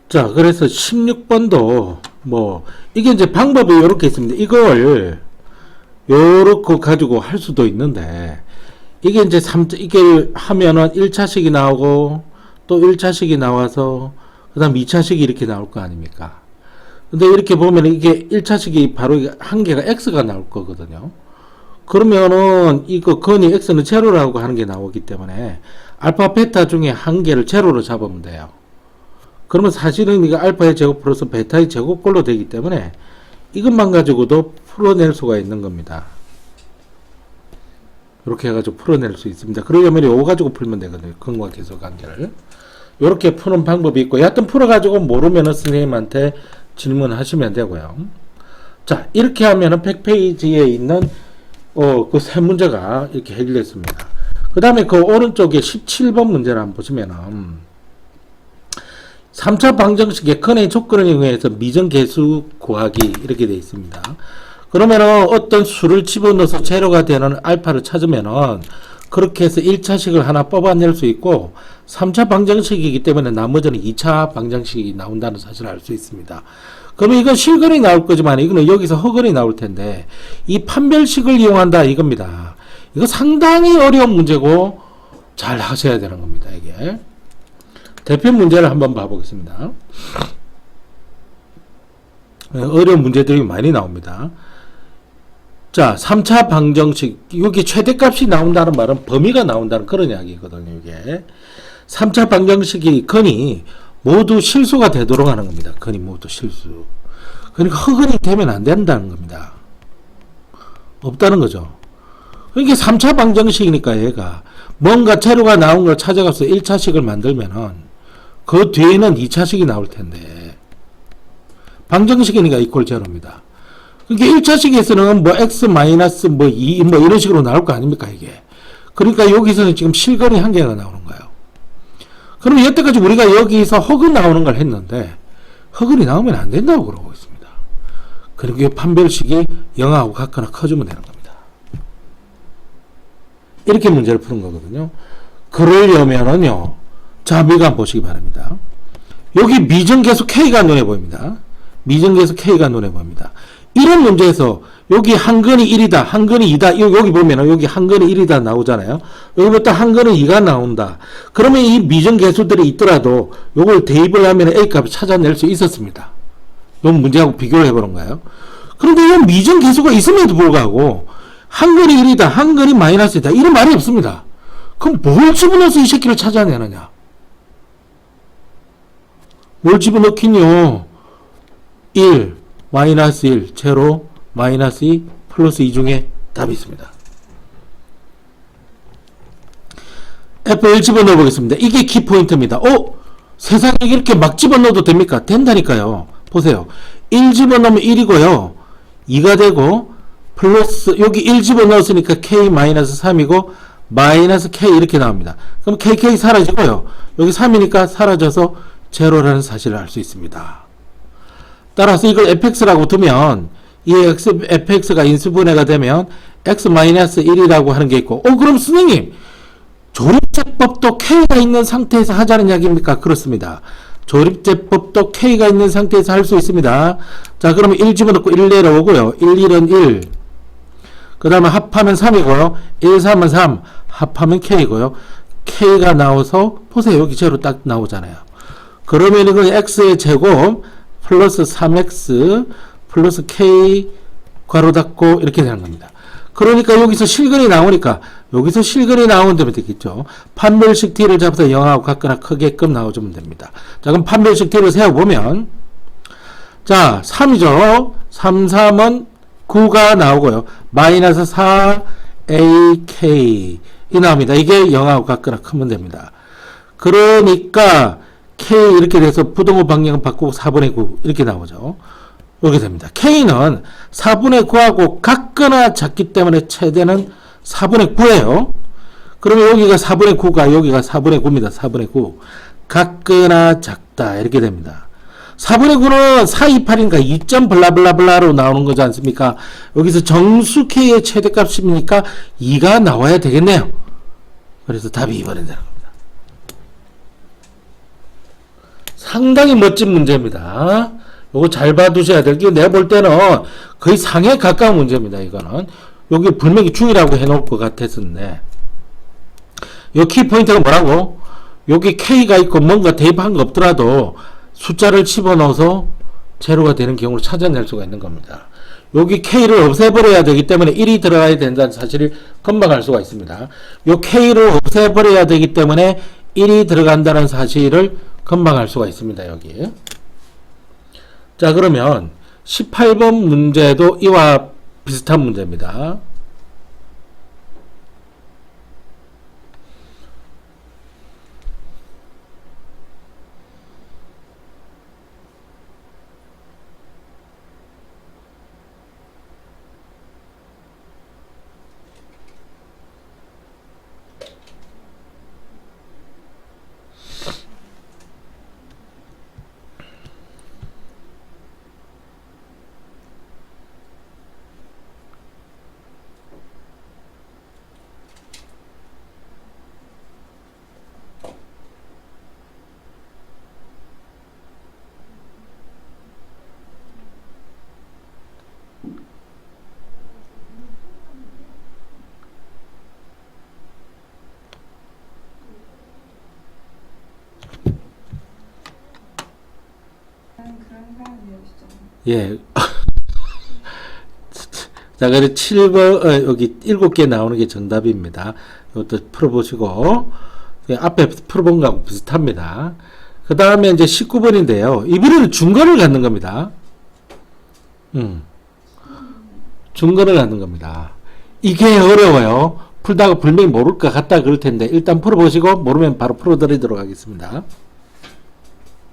자, 그래서 16번도 뭐 이게 이제 방법이 이렇게 있습니다. 이걸 요렇게 가지고 할 수도 있는데, 이게 이제 이게 하면은 1차식이 나오고 또 1차식이 나와서 그 다음 2차식이 이렇게 나올 거 아닙니까? 근데 이렇게 보면 이게 1차식이 바로 한 개가 x가 나올 거거든요. 그러면은 이거 근이 x는 제로라고 하는 게 나오기 때문에 알파 베타 중에 한 개를 제로로 잡으면 돼요. 그러면 사실은 이거 알파의 제곱 플러스 베타의 제곱꼴로 되기 때문에 이것만 가지고도 풀어낼 수가 있는 겁니다. 이렇게 해가지고 풀어낼 수 있습니다. 그러려면 이거 가지고 풀면 되거든요. 근과 계수 관계를. 이렇게 푸는 방법이 있고, 여하튼 풀어가지고 모르면은 선생님한테 질문하시면 되고요. 자, 이렇게 하면은 100페이지에 있는 그 세 문제가 이렇게 해결됐습니다. 그 다음에 그 오른쪽에 17번 문제를 한번 보시면은 3차 방정식의 근의 조건에 의해서 미정계수 구하기 이렇게 되어 있습니다. 그러면은 어떤 수를 집어넣어서 제로가 되는 알파를 찾으면은 그렇게 해서 1차식을 하나 뽑아낼 수 있고, 3차 방정식이기 때문에 나머지는 2차 방정식이 나온다는 사실을 알 수 있습니다. 그러면 이건 실근이 나올 거지만 이거는 여기서 허근이 나올 텐데, 이 판별식을 이용한다 이겁니다. 이거 상당히 어려운 문제고 잘 하셔야 되는 겁니다. 이게 대표 문제를 한번 봐보겠습니다. 어려운 문제들이 많이 나옵니다. 자, 3차 방정식, 여기 최대값이 나온다는 말은 범위가 나온다는 그런 이야기거든요. 이게 3차 방정식이 근이 모두 실수가 되도록 하는 겁니다. 근이 모두 실수. 그러니까 허근이 되면 안 된다는 겁니다. 없다는 거죠. 이게 3차 방정식이니까 얘가 뭔가 재료가 나온 걸 찾아가서 1차식을 만들면은 그 뒤에는 2차식이 나올 텐데 방정식이니까 이퀄 제로입니다. 그러니까 1차식에서는 뭐 x 마이너스 뭐 2 뭐 이런 식으로 나올 거 아닙니까 이게. 그러니까 여기서는 지금 실근이 한 개가 나오는 거예요. 그러면 여태까지 우리가 여기서 허근 나오는 걸 했는데 허근이 나오면 안 된다고 그러고 있습니다. 그리고 이 판별식이 0하고 같거나 커지면 되는 겁니다. 이렇게 문제를 푸는 거거든요. 그러려면은요. 자, 미간 보시기 바랍니다. 여기 미정계수 K가 눈에 보입니다. 미정계수 K가 눈에 보입니다. 이런 문제에서 여기 한근이 1이다, 한근이 2다. 여기 보면은 여기 한근이 1이다 나오잖아요. 여기부터 한근이 2가 나온다. 그러면 이 미정계수들이 있더라도 요걸 대입을 하면 A 값을 찾아낼 수 있었습니다. 요 문제하고 비교를 해보는 거예요. 그런데 이 미정계수가 있음에도 불구하고 한근이 1이다, 한근이 마이너스이다. 이런 말이 없습니다. 그럼 뭘 집어넣어서 이 새끼를 찾아내느냐? 뭘 집어넣긴요? 1, 마이너스 1, 제로, 마이너스 2, 플러스 2 중에 답이 있습니다. F1 집어넣어 보겠습니다. 이게 키포인트입니다. 세상에 이렇게 막 집어넣어도 됩니까? 된다니까요. 보세요. 1 집어넣으면 1이고요. 2가 되고, 플러스, 여기 1 집어넣었으니까 K-3이고, 마이너스 K 이렇게 나옵니다. 그럼 KK 사라지고요. 여기 3이니까 사라져서 제로라는 사실을 알 수 있습니다. 따라서 이걸 fx라고 두면 이 fx가 인수분해가 되면 x-1이라고 하는 게 있고 그럼 선생님 조립제법도 k가 있는 상태에서 하자는 이야기입니까? 그렇습니다. 조립제법도 k가 있는 상태에서 할 수 있습니다. 자 그러면 1 집어넣고 1 내려오고요. 1, 1은 1. 그 다음에 합하면 3이고요. 1, 3은 3. 합하면 k고요. k가 나와서 보세요. 여기 제로 딱 나오잖아요. 그러면 이건 x의 제곱 플러스 3x 플러스 k 괄호 닫고 이렇게 되는 겁니다. 그러니까 여기서 실근이 나오니까 여기서 실근이 나오면 되겠죠. 판별식 t를 잡아서 0하고 같거나 크게끔 나와주면 됩니다. 자 그럼 판별식 t를 세워보면 자 3이죠. 3, 3은 9가 나오고요. 마이너스 4 ak 이 나옵니다. 이게 0하고 같거나 크면 됩니다. 그러니까 K 이렇게 돼서 부동호 방향을 바꾸고 4분의 9 이렇게 나오죠. 이렇게 됩니다. K는 4분의 9하고 같거나 작기 때문에 최대는 4분의 9예요. 그러면 여기가 4분의 9가 여기가 4분의 9입니다. 4분의 9. 같거나 작다 이렇게 됩니다. 4분의 9는 4, 2, 8이니까 2점 블라블라블라로 나오는 거지 않습니까? 여기서 정수 K의 최대값이니까 2가 나와야 되겠네요. 그래서 답이 2번이 되는 겁니다. 상당히 멋진 문제입니다. 요거 잘 봐두셔야 될 게 내가 볼 때는 거의 상에 가까운 문제입니다. 이거는 여기 분명히 중이라고 해놓을 것 같았었는데 요 키포인트가 뭐라고? 여기 K가 있고 뭔가 대입한 거 없더라도 숫자를 집어넣어서 제로가 되는 경우를 찾아낼 수가 있는 겁니다. 여기 K를 없애버려야 되기 때문에 1이 들어가야 된다는 사실을 금방 알 수가 있습니다. 요 K를 없애버려야 되기 때문에 1이 들어간다는 사실을 금방 알 수가 있습니다. 여기. 자 그러면 18번 문제도 이와 비슷한 문제입니다. 그런 사람이었잖아. 예. 자, 그래 7번 여기 7개 나오는 게 정답입니다. 이것도 풀어보시고 앞에 풀어본 거하고 비슷합니다. 그 다음에 이제 19번인데요. 이번에는 중거를 갖는 겁니다. 중거를 갖는 겁니다. 이게 어려워요. 풀다가 분명히 모를 것 같다 그럴 텐데 일단 풀어보시고 모르면 바로 풀어드리도록 하겠습니다.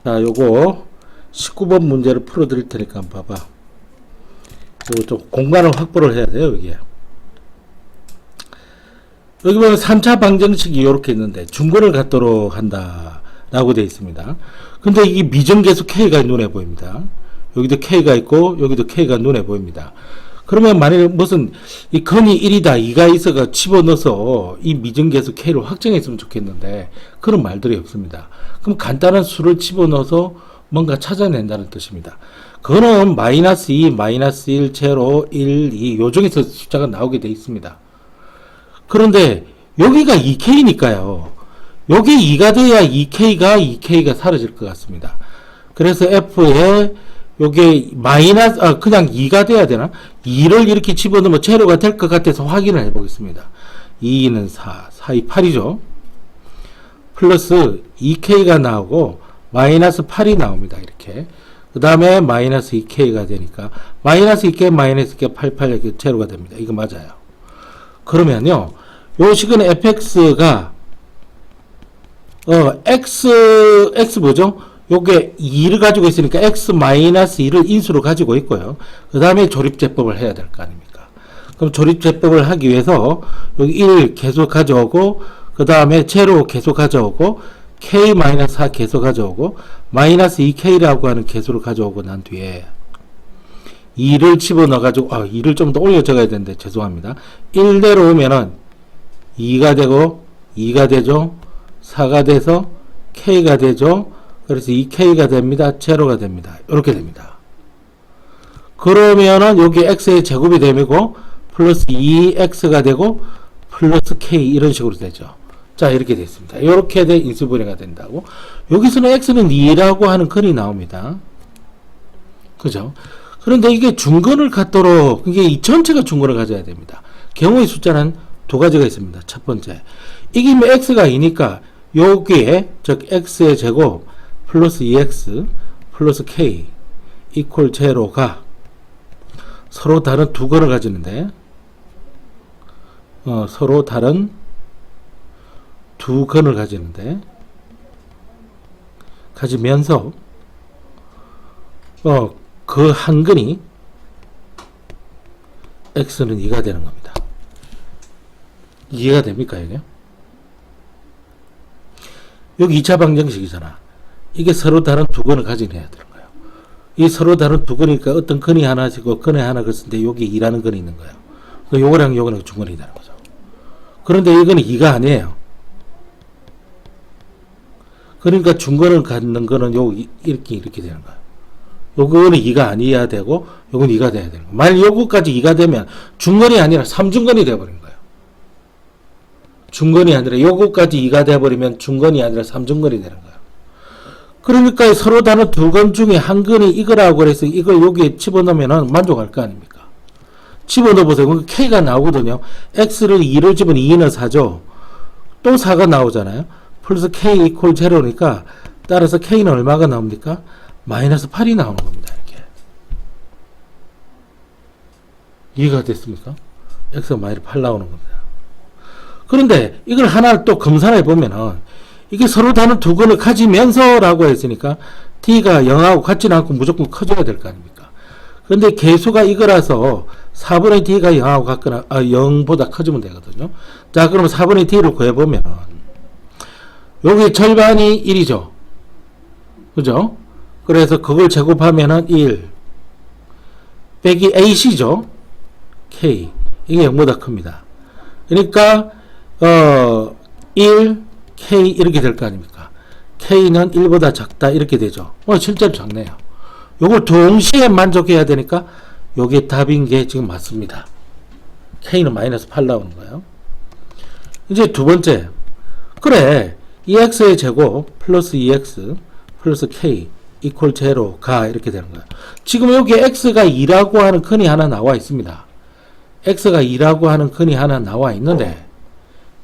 자, 요거 19번 문제를 풀어드릴 테니까 한번 봐봐. 요거 좀 공간을 확보를 해야 돼요. 여기 보면 3차 방정식이 이렇게 있는데 중근을 갖도록 한다 라고 되어 있습니다. 근데 이 미정계수 K가 눈에 보입니다. 여기도 K가 있고 여기도 K가 눈에 보입니다. 그러면 만약에 무슨 이 근이 1이다 2가 있어가 집어넣어서 이 미정계수 K를 확정했으면 좋겠는데 그런 말들이 없습니다. 그럼 간단한 수를 집어넣어서 뭔가 찾아낸다는 뜻입니다. 그거는 마이너스 2, 마이너스 1, 제로, 1, 2 요 중에서 숫자가 나오게 되어 있습니다. 그런데 여기가 2K니까요. 여기 2가 돼야 2K가 사라질 것 같습니다. 그래서 F에 요게 마이너스, 그냥 2가 돼야 되나? 2를 이렇게 집어넣으면 제로가 될 것 같아서 확인을 해 보겠습니다. 2는 4, 4, 2, 8이죠. 플러스 2K가 나오고, 마이너스 8이 나옵니다. 이렇게. 그 다음에 마이너스 2K가 되니까, 마이너스 2K, 마이너스 2K, 8, 8, 이렇게 제로가 됩니다. 이거 맞아요. 그러면요, 요 식은 fx가, x 뭐죠? 요게 2를 가지고 있으니까 x-2를 인수로 가지고 있고요. 그 다음에 조립제법을 해야 될 거 아닙니까? 그럼 조립제법을 하기 위해서 여기 1 계속 가져오고 그 다음에 제로 계속 가져오고 k-4 계속 가져오고 마이너스 2k라고 하는 계수를 가져오고 난 뒤에 2를 집어넣어 가지고 2를 좀 더 올려 적어야 되는데 죄송합니다. 1대로 오면은 2가 되고 2가 되죠. 4가 돼서 k가 되죠. 그래서 2k가 됩니다. 제로가 됩니다. 이렇게 됩니다. 그러면은 여기 x의 제곱이 되고 플러스 2x가 되고 플러스 k 이런 식으로 되죠. 자, 이렇게 됐습니다. 이렇게 돼 인수분해가 된다고. 여기서는 x는 2라고 하는 근이 나옵니다. 그죠? 그런데 이게 중근을 갖도록 이게 이 전체가 중근을 가져야 됩니다. 경우의 숫자는 두 가지가 있습니다. 첫 번째, 이게 뭐 x가 2니까 여기에 즉 x의 제곱 플러스 2x 플러스 k 이퀄 제로가 서로 다른 두 근을 가지는데 서로 다른 두 근을 가지면서 그 한 근이 x는 2가 되는 겁니다. 이해가 됩니까 이게? 여기 2차 방정식이잖아. 이게 서로 다른 두 근을 가지해야 되는 거예요. 이 서로 다른 두 근이니까 어떤 근이 하나지고 근에 하나 그랬는데 여기 2라는 근이 있는 거예요. 요거랑 요거랑 중근이 되는 거죠. 그런데 이거는 2가 아니에요. 그러니까 중근을 갖는 거는 이렇게 되는 거예요. 요거는 2가 아니어야 되고 요건 2가 돼야 되는 거예요. 만약 요거까지 2가 되면 중근이 아니라 3중근이 돼버린 거예요. 중근이 아니라 요거까지 2가 돼버리면 중근이 아니라 3중근이 되는 거예요. 그러니까 서로 다른 두 근 중에 한 근이 이거라고 그래서 이걸 여기에 집어넣으면 만족할 거 아닙니까? 집어넣어보세요. K가 나오거든요. X를 2를 집으면 2는 4죠. 또 4가 나오잖아요. 플러스 K 이퀄 제로니까 따라서 K는 얼마가 나옵니까? 마이너스 8이 나오는 겁니다. 이렇게. 이해가 됐습니까? X가 마이너스 8 나오는 겁니다. 그런데 이걸 하나 또 검산해 보면은 이게 서로 다른 두 근을 가지면서 라고 했으니까 t가 0하고 같지는 않고 무조건 커져야 될 거 아닙니까? 그런데 개수가 이거라서 4분의 t가 0하고 같거나 0보다 커지면 되거든요. 자, 그러면 4분의 t를 구해보면 여기 절반이 1이죠. 그죠? 그래서 그걸 제곱하면은 1 빼기 ac죠. k 이게 0보다 큽니다. 그러니까 1 K 이렇게 될 거 아닙니까? K는 1보다 작다 이렇게 되죠. 실제로 작네요. 요걸 동시에 만족해야 되니까 요게 답인 게 지금 맞습니다. K는 마이너스 8 나오는 거예요. 이제 두 번째, 그래 2x의 제곱 플러스 2x 플러스 K 이퀄 제로가 이렇게 되는 거예요. 지금 여기 x가 2라고 하는 근이 하나 나와 있습니다. x가 2라고 하는 근이 하나 나와 있는데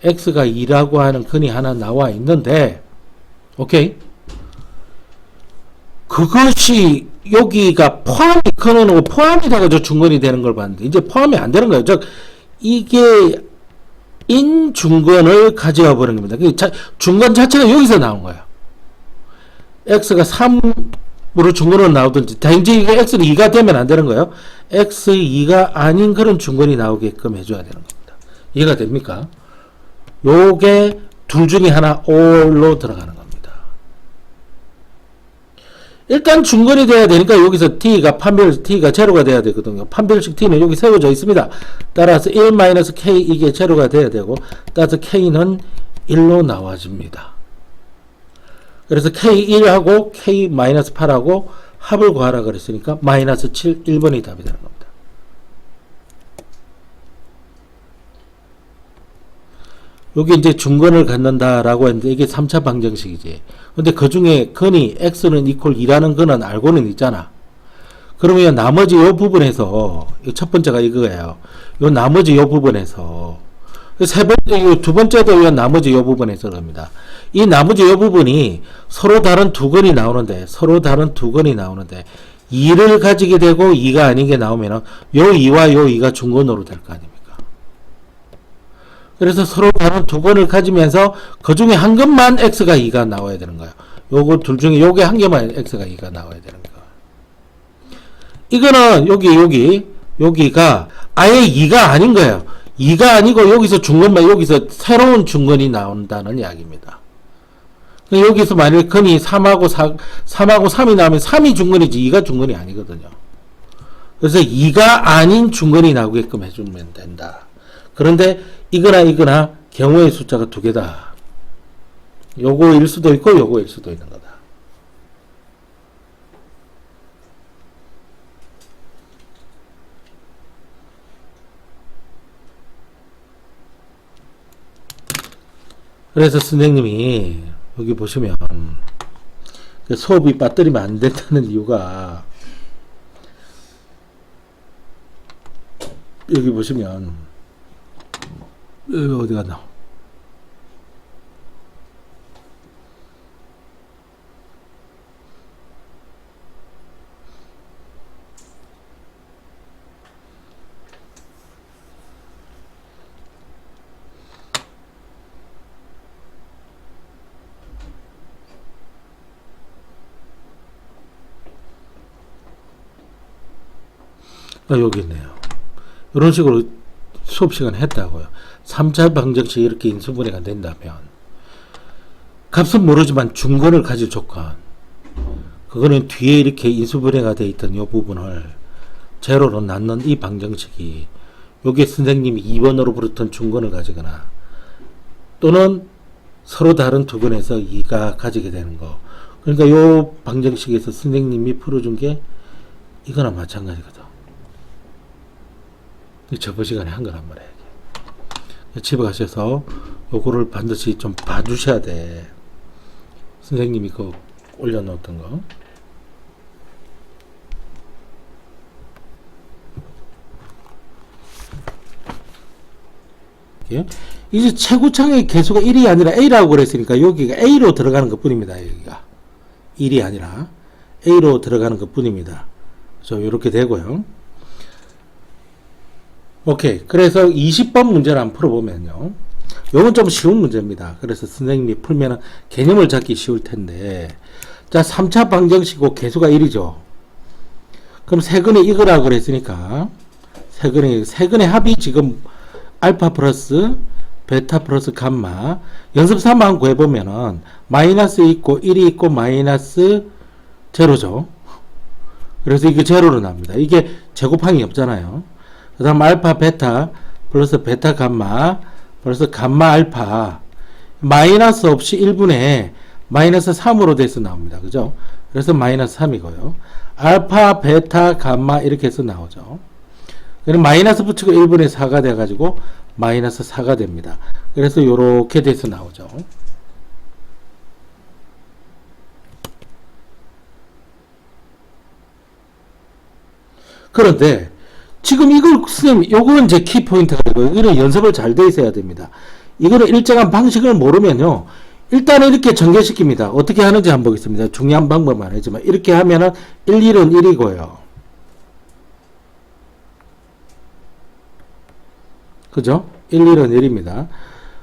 x가 2라고 하는 근이 하나 나와 있는데 오케이? 그것이 여기가 포함이 근원이고 포함이 돼가지고 중근이 되는 걸 봤는데 이제 포함이 안 되는 거예요. 즉 이게 인중건을 가져와 버린 겁니다. 중건 자체가 여기서 나온 거예요. x가 3으로 중건으로 나오든지, 단지 이게 x는 2가 되면 안 되는 거예요. x 2가 아닌 그런 중건이 나오게끔 해줘야 되는 겁니다. 이해가 됩니까? 요게 둘 중에 하나 all로 들어가는 겁니다. 일단 중건이 돼야 되니까 여기서 t가 t가 제로가 돼야 되거든요. 판별식 t는 여기 세워져 있습니다. 따라서 1-k 이게 제로가 돼야 되고, 따라서 k는 1로 나와집니다. 그래서 k1하고 k-8하고 합을 구하라 그랬으니까 -7, 1번이 답이 되는 겁니다. 여기 이제 중건을 갖는다라고 했는데 이게 3차 방정식이지. 근데 그 중에 건이 x는 이퀄 2라는 건은 알고는 있잖아. 그러면 나머지 요 부분에서, 첫 번째가 이거예요. 요 나머지 요 부분에서, 두 번째도 요 나머지 요 부분에서 겁니다. 이 나머지 요 부분이 서로 다른 두 건이 나오는데, 2를 가지게 되고 2가 아닌 게 나오면은 요 2와 요 2가 중건으로 될 거 아닙니까? 그래서 서로 다른 두 건을 가지면서 그 중에 한 것만 x가 2가 나와야 되는 거예요. 요거 둘 중에 요게 한 개만 x가 2가 나와야 되는 거예요. 이거는 여기가 아예 2가 아닌 거예요. 2가 아니고 여기서 중건만, 여기서 새로운 중건이 나온다는 이야기입니다. 여기서 만약에 건이 3하고 3이 나오면 3이 중건이지 2가 중건이 아니거든요. 그래서 2가 아닌 중건이 나오게끔 해주면 된다. 그런데 이거나 경우의 숫자가 두 개다. 요거일 수도 있고 요거일 수도 있는 거다. 그래서 선생님이 여기 보시면 수업이 빠뜨리면 안 된다는 이유가, 여기 보시면 여기 어디 갔나? 여기 있네요. 이런 식으로 수업 시간 했다고요. 3차 방정식 이렇게 인수분해가 된다면, 값은 모르지만 중건을 가질 조건, 그거는 뒤에 이렇게 인수분해가 되어 있던 이 부분을 제로로 낳는 이 방정식이, 요게 선생님이 2번으로 부르던 중건을 가지거나, 또는 서로 다른 두 건에서 2가 가지게 되는 거. 그러니까 요 방정식에서 선생님이 풀어준 게 이거나 마찬가지거든. 저번 시간에 한 거란 말이에요. 집에 가셔서 요거를 반드시 좀 봐주셔야 돼. 선생님이 그 올려놓았던 거. 이제 최고창의 개수가 1이 아니라 A라고 그랬으니까 여기가 A로 들어가는 것 뿐입니다. 여기가 1이 아니라 A로 들어가는 것 뿐입니다. 이렇게 되고요. 오케이. 그래서 20번 문제를 한번 풀어보면요. 요건 좀 쉬운 문제입니다. 그래서 선생님이 풀면은 개념을 잡기 쉬울 텐데. 자, 3차 방정식이고 개수가 1이죠. 그럼 세근의 이거라고 그랬으니까, 세근의 합이 지금 알파 플러스 베타 플러스 감마. 연습 3만 한번 구해보면은, 마이너스 있고, 1이 있고, 마이너스 제로죠. 그래서 이게 제로로 나옵니다. 이게 제곱항이 없잖아요. 그 다음 알파 베타 플러스 베타 감마 플러스 감마 알파 마이너스 없이 1분의 마이너스 3으로 돼서 나옵니다. 그죠? 그래서 마이너스 3이고요. 알파 베타 감마 이렇게 해서 나오죠. 그럼 마이너스 붙이고 1분의 4가 돼 가지고 마이너스 4가 됩니다. 그래서 요렇게 돼서 나오죠. 그런데 지금 이걸 선생님, 요거는 제 키포인트가 되고요. 이거는 연습을 잘 돼 있어야 됩니다. 이거는 일정한 방식을 모르면요, 일단은 이렇게 전개시킵니다. 어떻게 하는지 한번 보겠습니다. 중요한 방법은 아니지만 이렇게 하면은 1, 1은 1이고요. 그죠? 1, 1은 1입니다.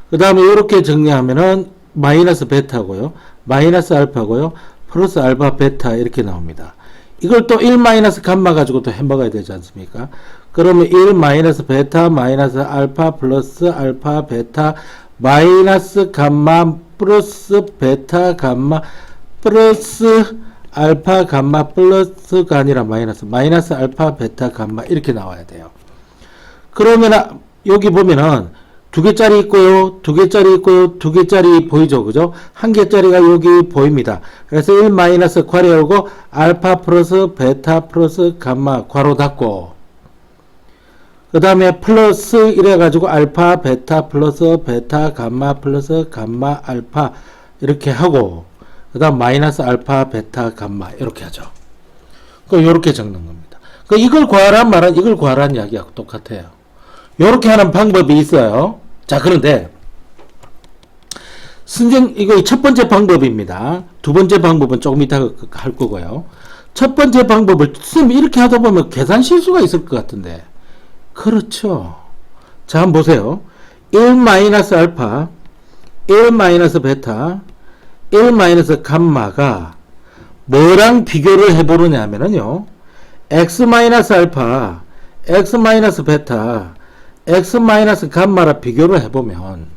그 다음에 이렇게 정리하면은 마이너스 베타고요. 마이너스 알파고요. 플러스 알파 베타 이렇게 나옵니다. 이걸 또 1 마이너스 감마 가지고 또 해먹어야 되지 않습니까? 그러면 1 마이너스 베타 마이너스 알파 플러스 알파 베타 마이너스 감마 플러스 베타 감마 플러스 알파 감마 플러스가 아니라 마이너스 알파 베타 감마 이렇게 나와야 돼요. 그러면 여기 보면은 두 개짜리 있고요, 두 개짜리 있고요, 두 개짜리 보이죠, 그죠? 한 개짜리가 여기 보입니다. 그래서 1 마이너스 괄호 열고 알파 플러스 베타 플러스 감마 괄호 닫고 그 다음에 플러스 이래가지고 알파 베타 플러스 베타 감마 플러스 감마 알파 이렇게 하고 그 다음 마이너스 알파 베타 감마 이렇게 하죠. 그 요렇게 적는 겁니다. 그 이걸 구하란 말은 이걸 구하란 이야기하고 똑같아요. 요렇게 하는 방법이 있어요. 자, 그런데 이거 첫 번째 방법입니다. 두 번째 방법은 조금 이따 할 거고요. 첫 번째 방법을 선생님 이렇게 하다 보면 계산 실수가 있을 것 같은데 그렇죠. 자, 한번 보세요. 1 마이너스 알파 1 마이너스 베타 1 마이너스 감마가 뭐랑 비교를 해보느냐 하면은요 x 마이너스 알파 x 마이너스 베타 x 마이너스 감마라 비교를 해보면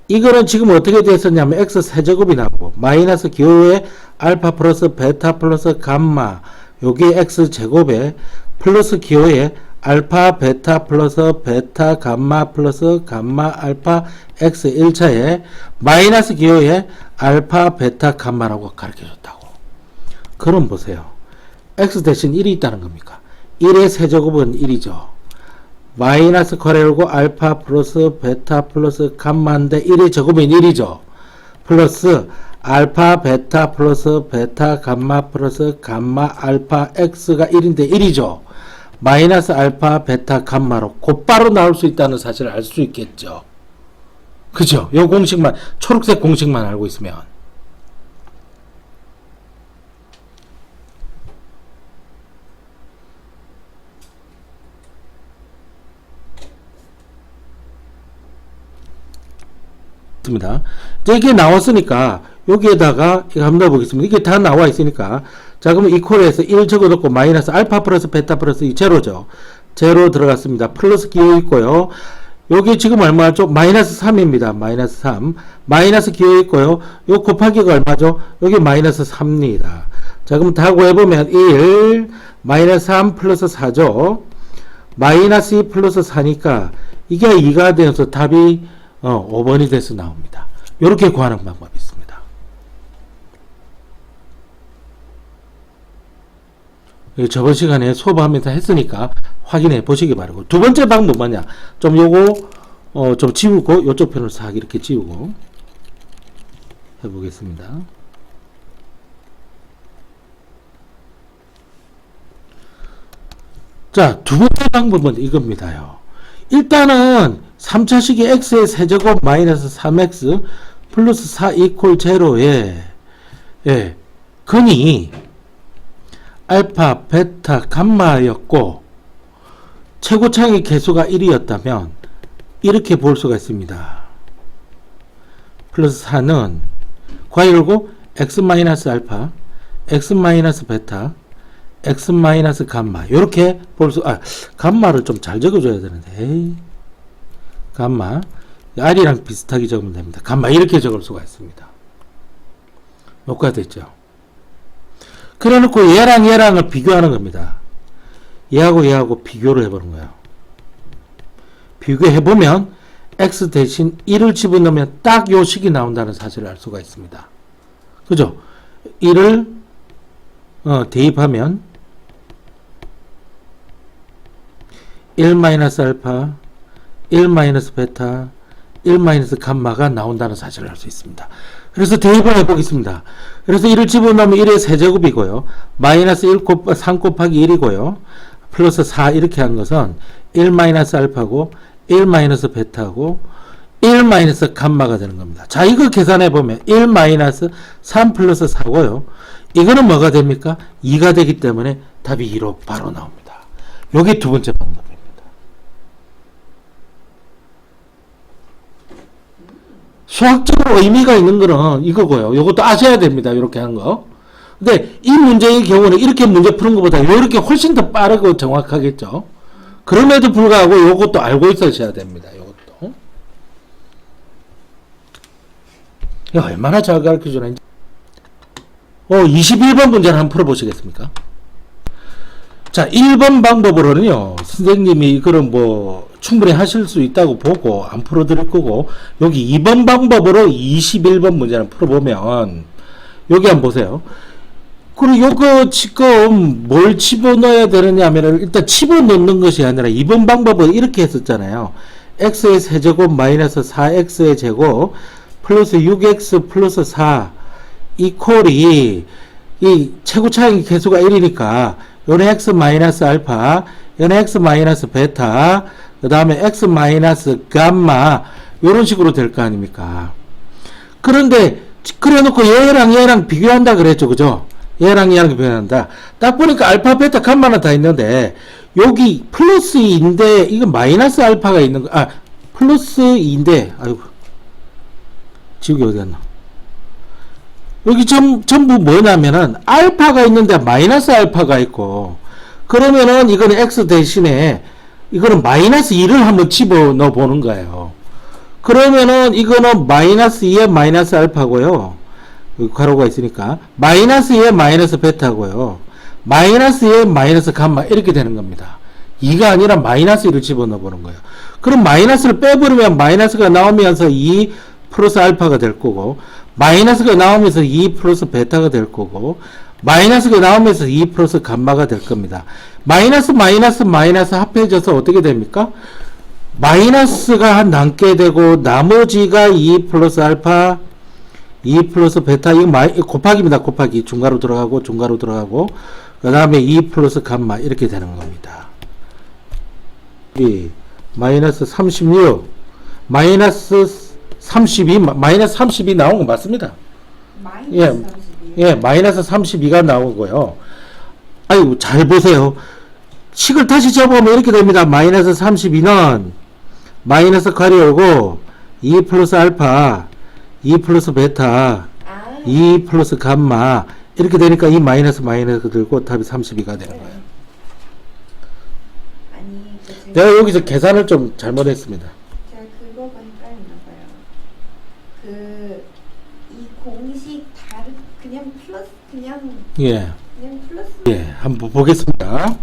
이거는 지금 어떻게 됐었냐면 x 세제곱이 나오고 마이너스 기호에 알파 플러스 베타 플러스 감마 요게 x 제곱에 플러스 기호에 알파 베타 플러스 베타 감마 플러스 감마 알파 x 1차에 마이너스 기호에 알파 베타 감마라고 가르쳐 줬다고. 그럼 보세요. x 대신 1이 있다는 겁니까? 1의 세제곱은 1이죠. 마이너스 괄호 열고 알파 플러스 베타 플러스 감마인데 1의 제곱은 1이죠. 플러스 알파 베타 플러스 베타 감마 플러스 감마 알파 x가 1인데 1이죠. 마이너스 알파 베타 감마로 곧바로 나올 수 있다는 사실을 알 수 있겠죠. 그죠? 요 공식만 초록색 공식만 알고 있으면 습니다. 이게 나왔으니까 여기에다가 이거 한번 넣어보겠습니다. 이게 다 나와 있으니까 자 그러면 이퀄에서 1 적어놓고 마이너스 알파 플러스 베타 플러스 이 제로죠. 제로 들어갔습니다. 플러스 기호 있고요. 여기 지금 얼마죠? 마이너스 3입니다. 마이너스 3 마이너스 기호 있고요. 요 곱하기가 얼마죠? 여기 마이너스 3입니다. 자 그럼 다 구해보면 1 마이너스 3 플러스 4죠. 마이너스 2 플러스 4니까 이게 2가 되어서 답이 5번이 돼서 나옵니다. 이렇게 구하는 방법이 있습니다. 저번 시간에 수업하면서 했으니까 확인해 보시기 바라고. 두 번째 방법 뭐냐? 좀 요거 좀 지우고 요쪽 편을 싹 이렇게 지우고 해보겠습니다. 자, 두 번째 방법은 이겁니다요. 일단은 3차식이 x의 세제곱 마이너스 3x 플러스 4 이퀄 제로에 근이 알파, 베타, 감마였고 최고차의 개수가 1이었다면 이렇게 볼 수가 있습니다. 플러스 4는 괄호 열고 x 마이너스 알파, x 마이너스 베타, x 마이너스 감마 이렇게 볼 수, 감마를 좀 잘 적어줘야 되는데 에이. 감마 r이랑 비슷하게 적으면 됩니다. 감마 이렇게 적을 수가 있습니다. 녹화 됐죠? 그래 놓고 얘랑 얘랑을 비교하는 겁니다. 얘하고 얘하고 비교를 해보는 거예요. 비교해보면 x 대신 1을 집어넣으면 딱 요 식이 나온다는 사실을 알 수가 있습니다. 그죠? 1을 대입하면 1 마이너스 알파 1 마이너스 베타 1 마이너스 감마가 나온다는 사실을 알 수 있습니다. 그래서 대입을 해보겠습니다. 그래서 1을 집어넣으면 1의 세제곱이고요. 마이너스 3 곱하기 1이고요. 플러스 4 이렇게 한 것은 1 마이너스 알파고 1 마이너스 베타고 1 마이너스 감마가 되는 겁니다. 자, 이거 계산해보면 1 마이너스 3 플러스 4고요. 이거는 뭐가 됩니까? 2가 되기 때문에 답이 2로 바로 나옵니다. 요게 두 번째 방법입니다. 수학적으로 의미가 있는 거는 이거고요. 이것도 아셔야 됩니다. 이렇게 하는 거. 근데 이 문제의 경우는 이렇게 문제 푸는 것보다 이렇게 훨씬 더 빠르고 정확하겠죠. 그럼에도 불구하고 이것도 알고 있으셔야 됩니다. 이것도. 야, 얼마나 잘 가르쳐주나. 21번 문제를 한번 풀어보시겠습니까? 자, 1번 방법으로는요, 선생님이 그런 뭐, 충분히 하실 수 있다고 보고, 안 풀어드릴 거고, 여기 2번 방법으로 21번 문제를 풀어보면, 여기 한번 보세요. 그리고 요거 지금 뭘 집어넣어야 되느냐 하면, 일단 집어넣는 것이 아니라 2번 방법은 이렇게 했었잖아요. x의 세제곱 마이너스 4x의 제곱, 플러스 6x 플러스 4, 이퀄이, 이 최고 차이 계수가 1이니까, 요는 x 마이너스 알파, 요는 x 마이너스 베타, 그 다음에 x 마이너스 감마, 요런 식으로 될 거 아닙니까? 그런데, 그래 놓고 얘랑 비교한다 그랬죠, 그죠? 얘랑 비교한다. 딱 보니까 알파, 베타, 감마는 다 있는데, 여기 플러스 2인데, 이건 마이너스 알파가 있는 거, 플러스 2인데, 아이고, 지우개 어디 갔나? 여기 전부 뭐냐면은 알파가 있는데 마이너스 알파가 있고, 그러면은 이거는 x 대신에 이거는 마이너스 2를 한번 집어넣어 보는 거예요. 그러면은 이거는 마이너스 2에 마이너스 알파고요. 여기 가로가 있으니까 마이너스 2에 마이너스 베타고요. 마이너스 2에 마이너스 감마 이렇게 되는 겁니다. 2가 아니라 마이너스 1을 집어넣어 보는 거예요. 그럼 마이너스를 빼버리면 마이너스가 나오면서 2 플러스 알파가 될 거고, 마이너스가 나오면서 2 플러스 베타가 될 거고, 마이너스가 나오면서 2 플러스 감마가 될 겁니다. 마이너스 합해져서 어떻게 됩니까? 마이너스가 한 남게 되고, 나머지가 2 플러스 알파, 2 플러스 베타, 이거 곱하기입니다. 곱하기. 중괄호 들어가고, 그 다음에 2 플러스 감마, 이렇게 되는 겁니다. 마이너스 36, 마이너스 32 나온 거 맞습니다. 마이너스 32. 예, 마이너스 32가 나오고요. 아이고, 잘 보세요. 식을 다시 접으면 이렇게 됩니다. 마이너스 32는 마이너스 가려오고, 2 플러스 알파, 2 플러스 베타, 2 플러스 감마, 이렇게 되니까 이 마이너스 들고 답이 32가 되는 거예요. 아니, 내가 여기서 계산을 좀 잘못했습니다. 제가 그거가 헷갈렸나 봐요. 이 공식 그냥 플러스, 예. 그냥 플러스. 예, 한번 보겠습니다.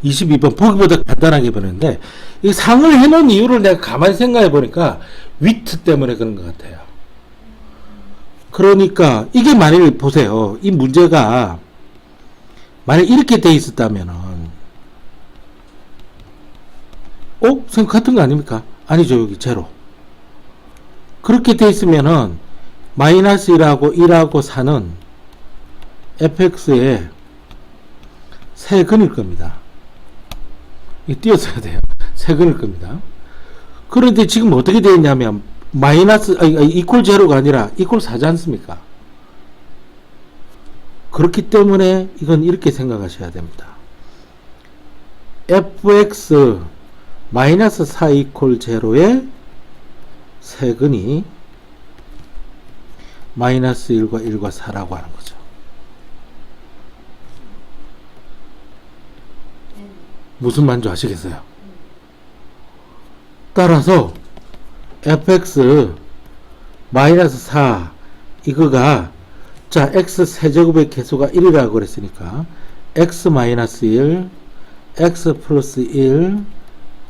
22번 보기보다 간단하게 보는데, 이 상을 해놓은 이유를 내가 가만히 생각해 보니까 위트 때문에 그런 것 같아요. 그러니까 이게 만일 보세요. 이 문제가 만약 이렇게 돼 있었다면은, 생각 같은 거 아닙니까? 아니죠. 여기 제로. 그렇게 돼 있으면은 마이너스 1하고 1하고 4는 fx의 세근일 겁니다. 이거 띄었어야 돼요. 세근일 겁니다. 그런데 지금 어떻게 되어 있냐면 이퀄 제로가 아니라 이퀄 4지 않습니까? 그렇기 때문에 이건 이렇게 생각하셔야 됩니다. fx 마이너스 4 이퀄 제로의 세근이 마이너스 1과 1과 4라고 하는 거죠. 무슨 말인지 아시겠어요? 따라서 fx 마이너스 4 이거가 자 x 세제곱의 개수가 1이라고 그랬으니까 x 마이너스 1 x 플러스 1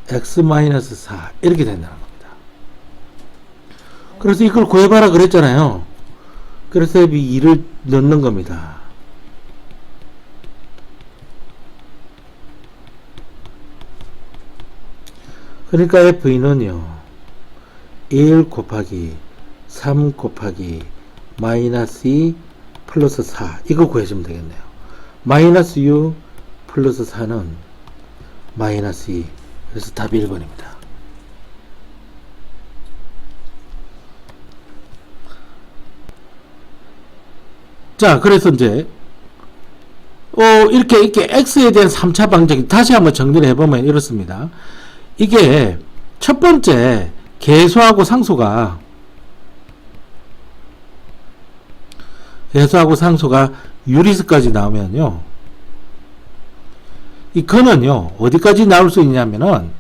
x 마이너스 4 이렇게 된다는 겁니다. 그래서 이걸 구해봐라 그랬잖아요. 그래서 이 2를 넣는 겁니다. 그러니까 F는요 1 곱하기 3 곱하기 마이너스 2 플러스 4 이거 구해주면 되겠네요. 마이너스 6 플러스 4는 마이너스 2 그래서 답이 1번입니다. 자, 그래서 이제 이렇게 x에 대한 3차 방정식 다시 한번 정리를 해보면 이렇습니다. 이게 첫 번째 개수하고 상수가 개수하고 상수가 유리수까지 나오면요. 이 근은요, 어디까지 나올 수 있냐면은,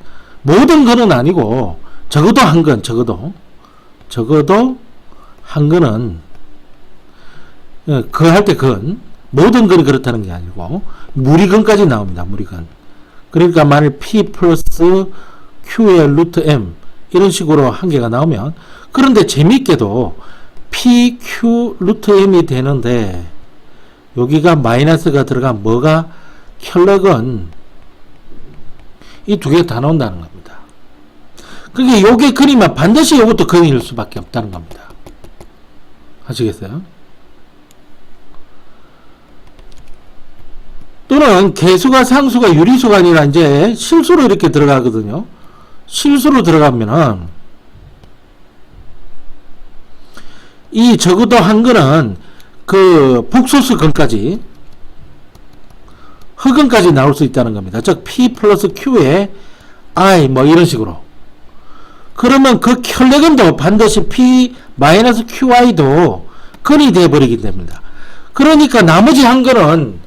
모든 근은 아니고, 적어도 한 근, 적어도 한 근은, 그 할 때 근, 모든 근이 그렇다는 게 아니고, 무리근까지 나옵니다, 무리근. 그러니까 만일 P 플러스 Q의 루트 M, 이런 식으로 한 개가 나오면, 그런데 재밌게도 P, Q, 루트 M이 되는데, 여기가 마이너스가 들어간 뭐가 혈력은 이 두 개 다 나온다는 겁니다. 그게 요게 근이면 반드시 요것도 근일 수밖에 없다는 겁니다. 아시겠어요? 또는 개수가 상수가 유리수가 아니라 이제 실수로 이렇게 들어가거든요. 실수로 들어가면은 이 적어도 한 근은 그 복소수 근까지 흑은까지 나올 수 있다는 겁니다. 즉 P 플러스 Q에 I 뭐 이런 식으로. 그러면 그 혈내근도 반드시 P 마이너스 QI도 근이 되어버리게 됩니다. 그러니까 나머지 한 근은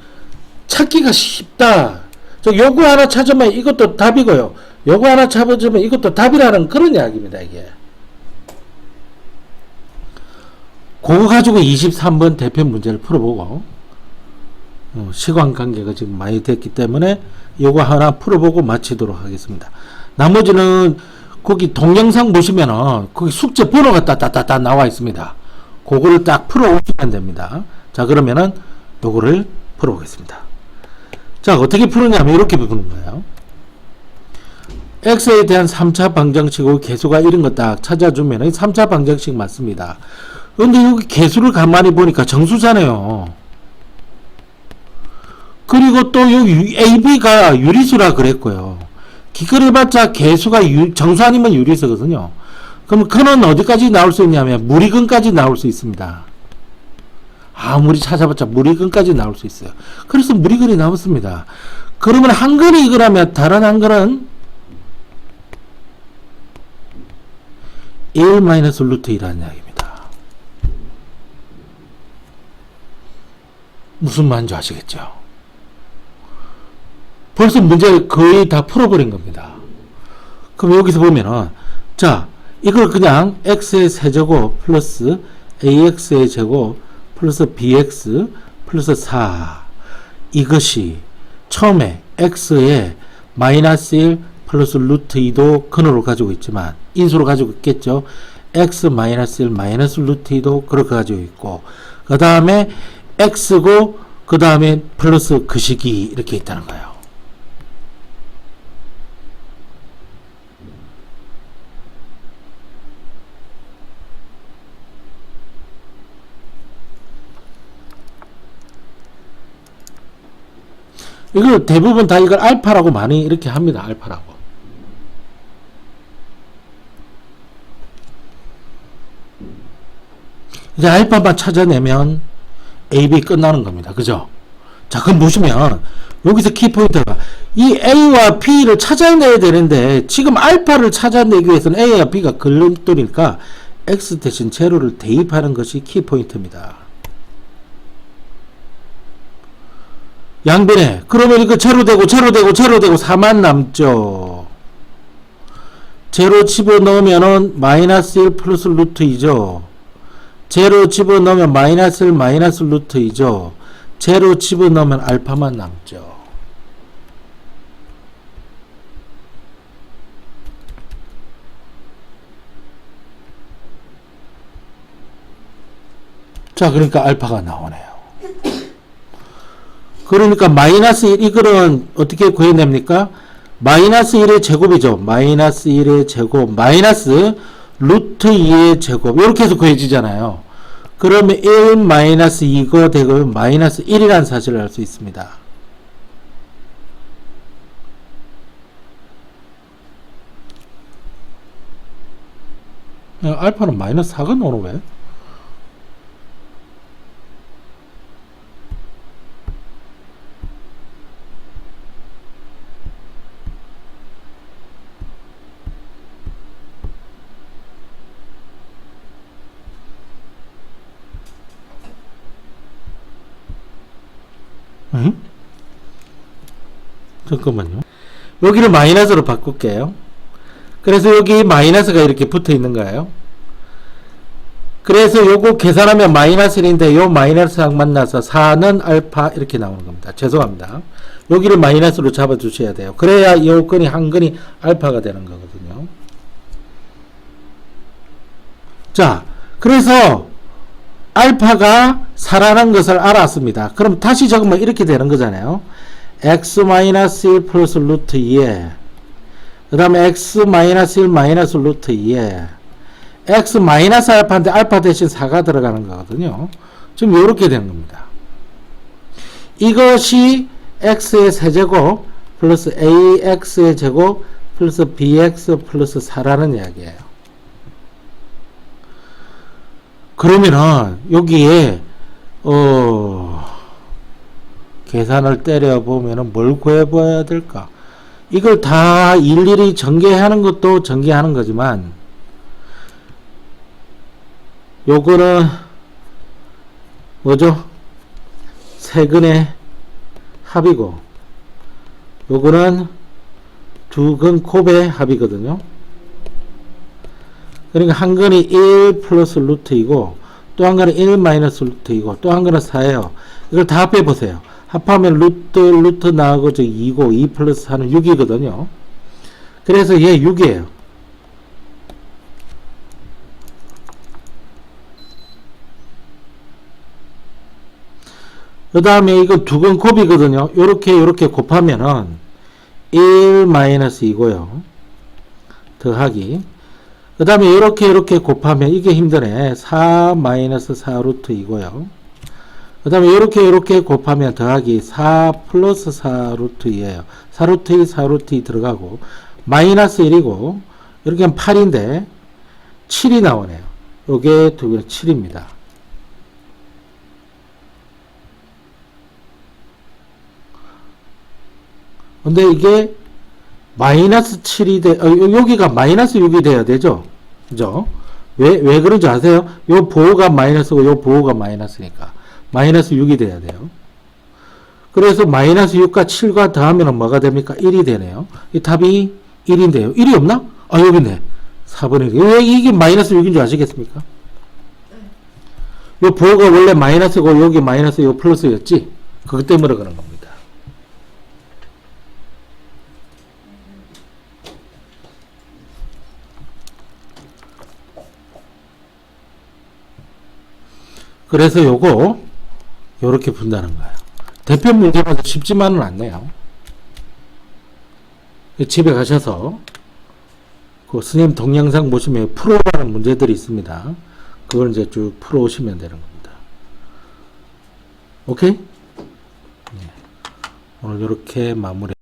찾기가 쉽다. 저 요거 하나 찾으면 이것도 답이고요. 요거 하나 찾으면 이것도 답이라는 그런 이야기입니다. 이게. 그거 가지고 23번 대표 문제를 풀어보고 시간 관계가 지금 많이 됐기 때문에 요거 하나 풀어보고 마치도록 하겠습니다. 나머지는 거기 동영상 보시면은 거기 숙제 번호가 따따따따 나와 있습니다. 그거를 딱 풀어오시면 됩니다. 자, 그러면은 요거를 풀어보겠습니다. 자, 어떻게 푸느냐면 이렇게 푸는 거예요. x에 대한 3차 방정식이고 개수가 이런 거 딱 찾아주면 3차 방정식 맞습니다. 근데 여기 개수를 가만히 보니까 정수잖아요. 그리고 또 여기 AB가 유리수라 그랬고요. 기끌해봤자 개수가 정수 아니면 유리수거든요. 그럼 근은 어디까지 나올 수 있냐면 무리근까지 나올 수 있습니다. 아무리 찾아봤자 무리근까지 나올 수 있어요. 그래서 무리근이 나왔습니다. 그러면 한 근이 이거라면 다른 한 근은 1 마이너스 루트 2라는 이야기입니다. 무슨 말인지 아시겠죠? 벌써 문제를 거의 다 풀어버린 겁니다. 그럼 여기서 보면은, 자, 이걸 그냥 x의 세제곱 플러스 ax의 제곱 플러스 bx 플러스 4. 이것이 처음에 x의 마이너스 1 플러스 루트 2도 근으로 가지고 있지만, 인수로 가지고 있겠죠. x 마이너스 1 마이너스 루트 2도 그렇게 가지고 있고, 그 다음에 x고, 그 다음에 플러스 그 식이 이렇게 있다는 거예요. 이걸 대부분 다 이걸 알파라고 많이 이렇게 합니다. 알파라고. 이제 알파만 찾아내면 AB 끝나는 겁니다. 그죠? 자, 그럼 보시면 여기서 키포인트가 이 A와 B를 찾아내야 되는데 지금 알파를 찾아내기 위해서는 A와 B가 걸림돌이니까 X 대신 제로를 대입하는 것이 키포인트입니다. 양변에 그러면 이거 제로되고 4만 남죠. 제로 집어넣으면은 마이너스 1 플러스 루트 2죠. 제로 집어넣으면 마이너스 1 마이너스 루트 2죠. 제로 집어넣으면 알파만 남죠. 자, 그러니까 알파가 나오네요. 그러니까 마이너스 1, 이거는 어떻게 구해냅니까? 마이너스 1의 제곱이죠. 마이너스 1의 제곱, 마이너스 루트 2의 제곱, 이렇게 해서 구해지잖아요. 그러면 1 마이너스 2가 되고 마이너스 1이라는 사실을 알 수 있습니다. 알파는 마이너스 4가 나오는 왜? 응? 잠깐만요. 여기를 마이너스로 바꿀게요. 그래서 여기 마이너스가 이렇게 붙어 있는 거예요. 그래서 요거 계산하면 마이너스 1인데 요 마이너스랑 만나서 4는 알파 이렇게 나오는 겁니다. 죄송합니다. 여기를 마이너스로 잡아 주셔야 돼요. 그래야 이 건이 한 건이 알파가 되는 거거든요. 자, 그래서 알파가 4라는 것을 알았습니다. 그럼 다시 적으면 이렇게 되는 거잖아요. x-1 플러스 루트 2에 그 다음에 x-1 마이너스 루트 2에 x 마이너스 알파인데 알파 대신 4가 들어가는 거거든요. 지금 이렇게 되는 겁니다. 이것이 x의 세제곱 플러스 ax의 제곱 플러스 bx 플러스 4라는 이야기예요. 그러면은 여기에 계산을 때려 보면은 뭘 구해봐야 될까? 이걸 다 일일이 전개하는 것도 전개하는 거지만 요거는 뭐죠? 세근의 합이고 요거는 두 근 곱의 합이거든요. 그러니까 한 근이 1 플러스 루트이고 또 한 근은 1 마이너스 루트이고 또 한 근은 4예요. 이걸 다 합해 보세요. 합하면 루트 나오고 저 2고 2 플러스 4는 6이거든요. 그래서 얘 6이에요. 그 다음에 이거 두 근 곱이거든요. 요렇게 곱하면은 1 마이너스 2고요. 더하기. 그 다음에 요렇게 곱하면 이게 힘드네. 4 마이너스 4 루트 2고요. 그 다음에 요렇게 곱하면 더하기 4 플러스 4 루트 2에요. 4 루트 2, 4 루트 2 들어가고 마이너스 1이고 이렇게 하면 8인데 7이 나오네요. 요게 두 개 7입니다. 근데 이게 마이너스 7이 여기가 마이너스 6이 돼야 되죠? 그죠? 왜 그런지 아세요? 요 보호가 마이너스고 요 보호가 마이너스니까. 마이너스 6이 돼야 돼요. 그래서 마이너스 6과 7과 더하면 뭐가 됩니까? 1이 되네요. 이 답이 1인데요. 1이 없나? 아, 여기 있네. 4번에. 왜 이게 마이너스 6인 줄 아시겠습니까? 요 보호가 원래 마이너스고 여기 마이너스 요 플러스였지? 그것 때문에 그런 겁니다. 그래서 요거 요렇게 푼다는 거예요. 대표 문제라서 쉽지만은 않네요. 집에 가셔서 그 스님 동영상 보시면 풀어가는 문제들이 있습니다. 그걸 이제 쭉 풀어 오시면 되는 겁니다. 오케이? 네. 오늘 요렇게 마무리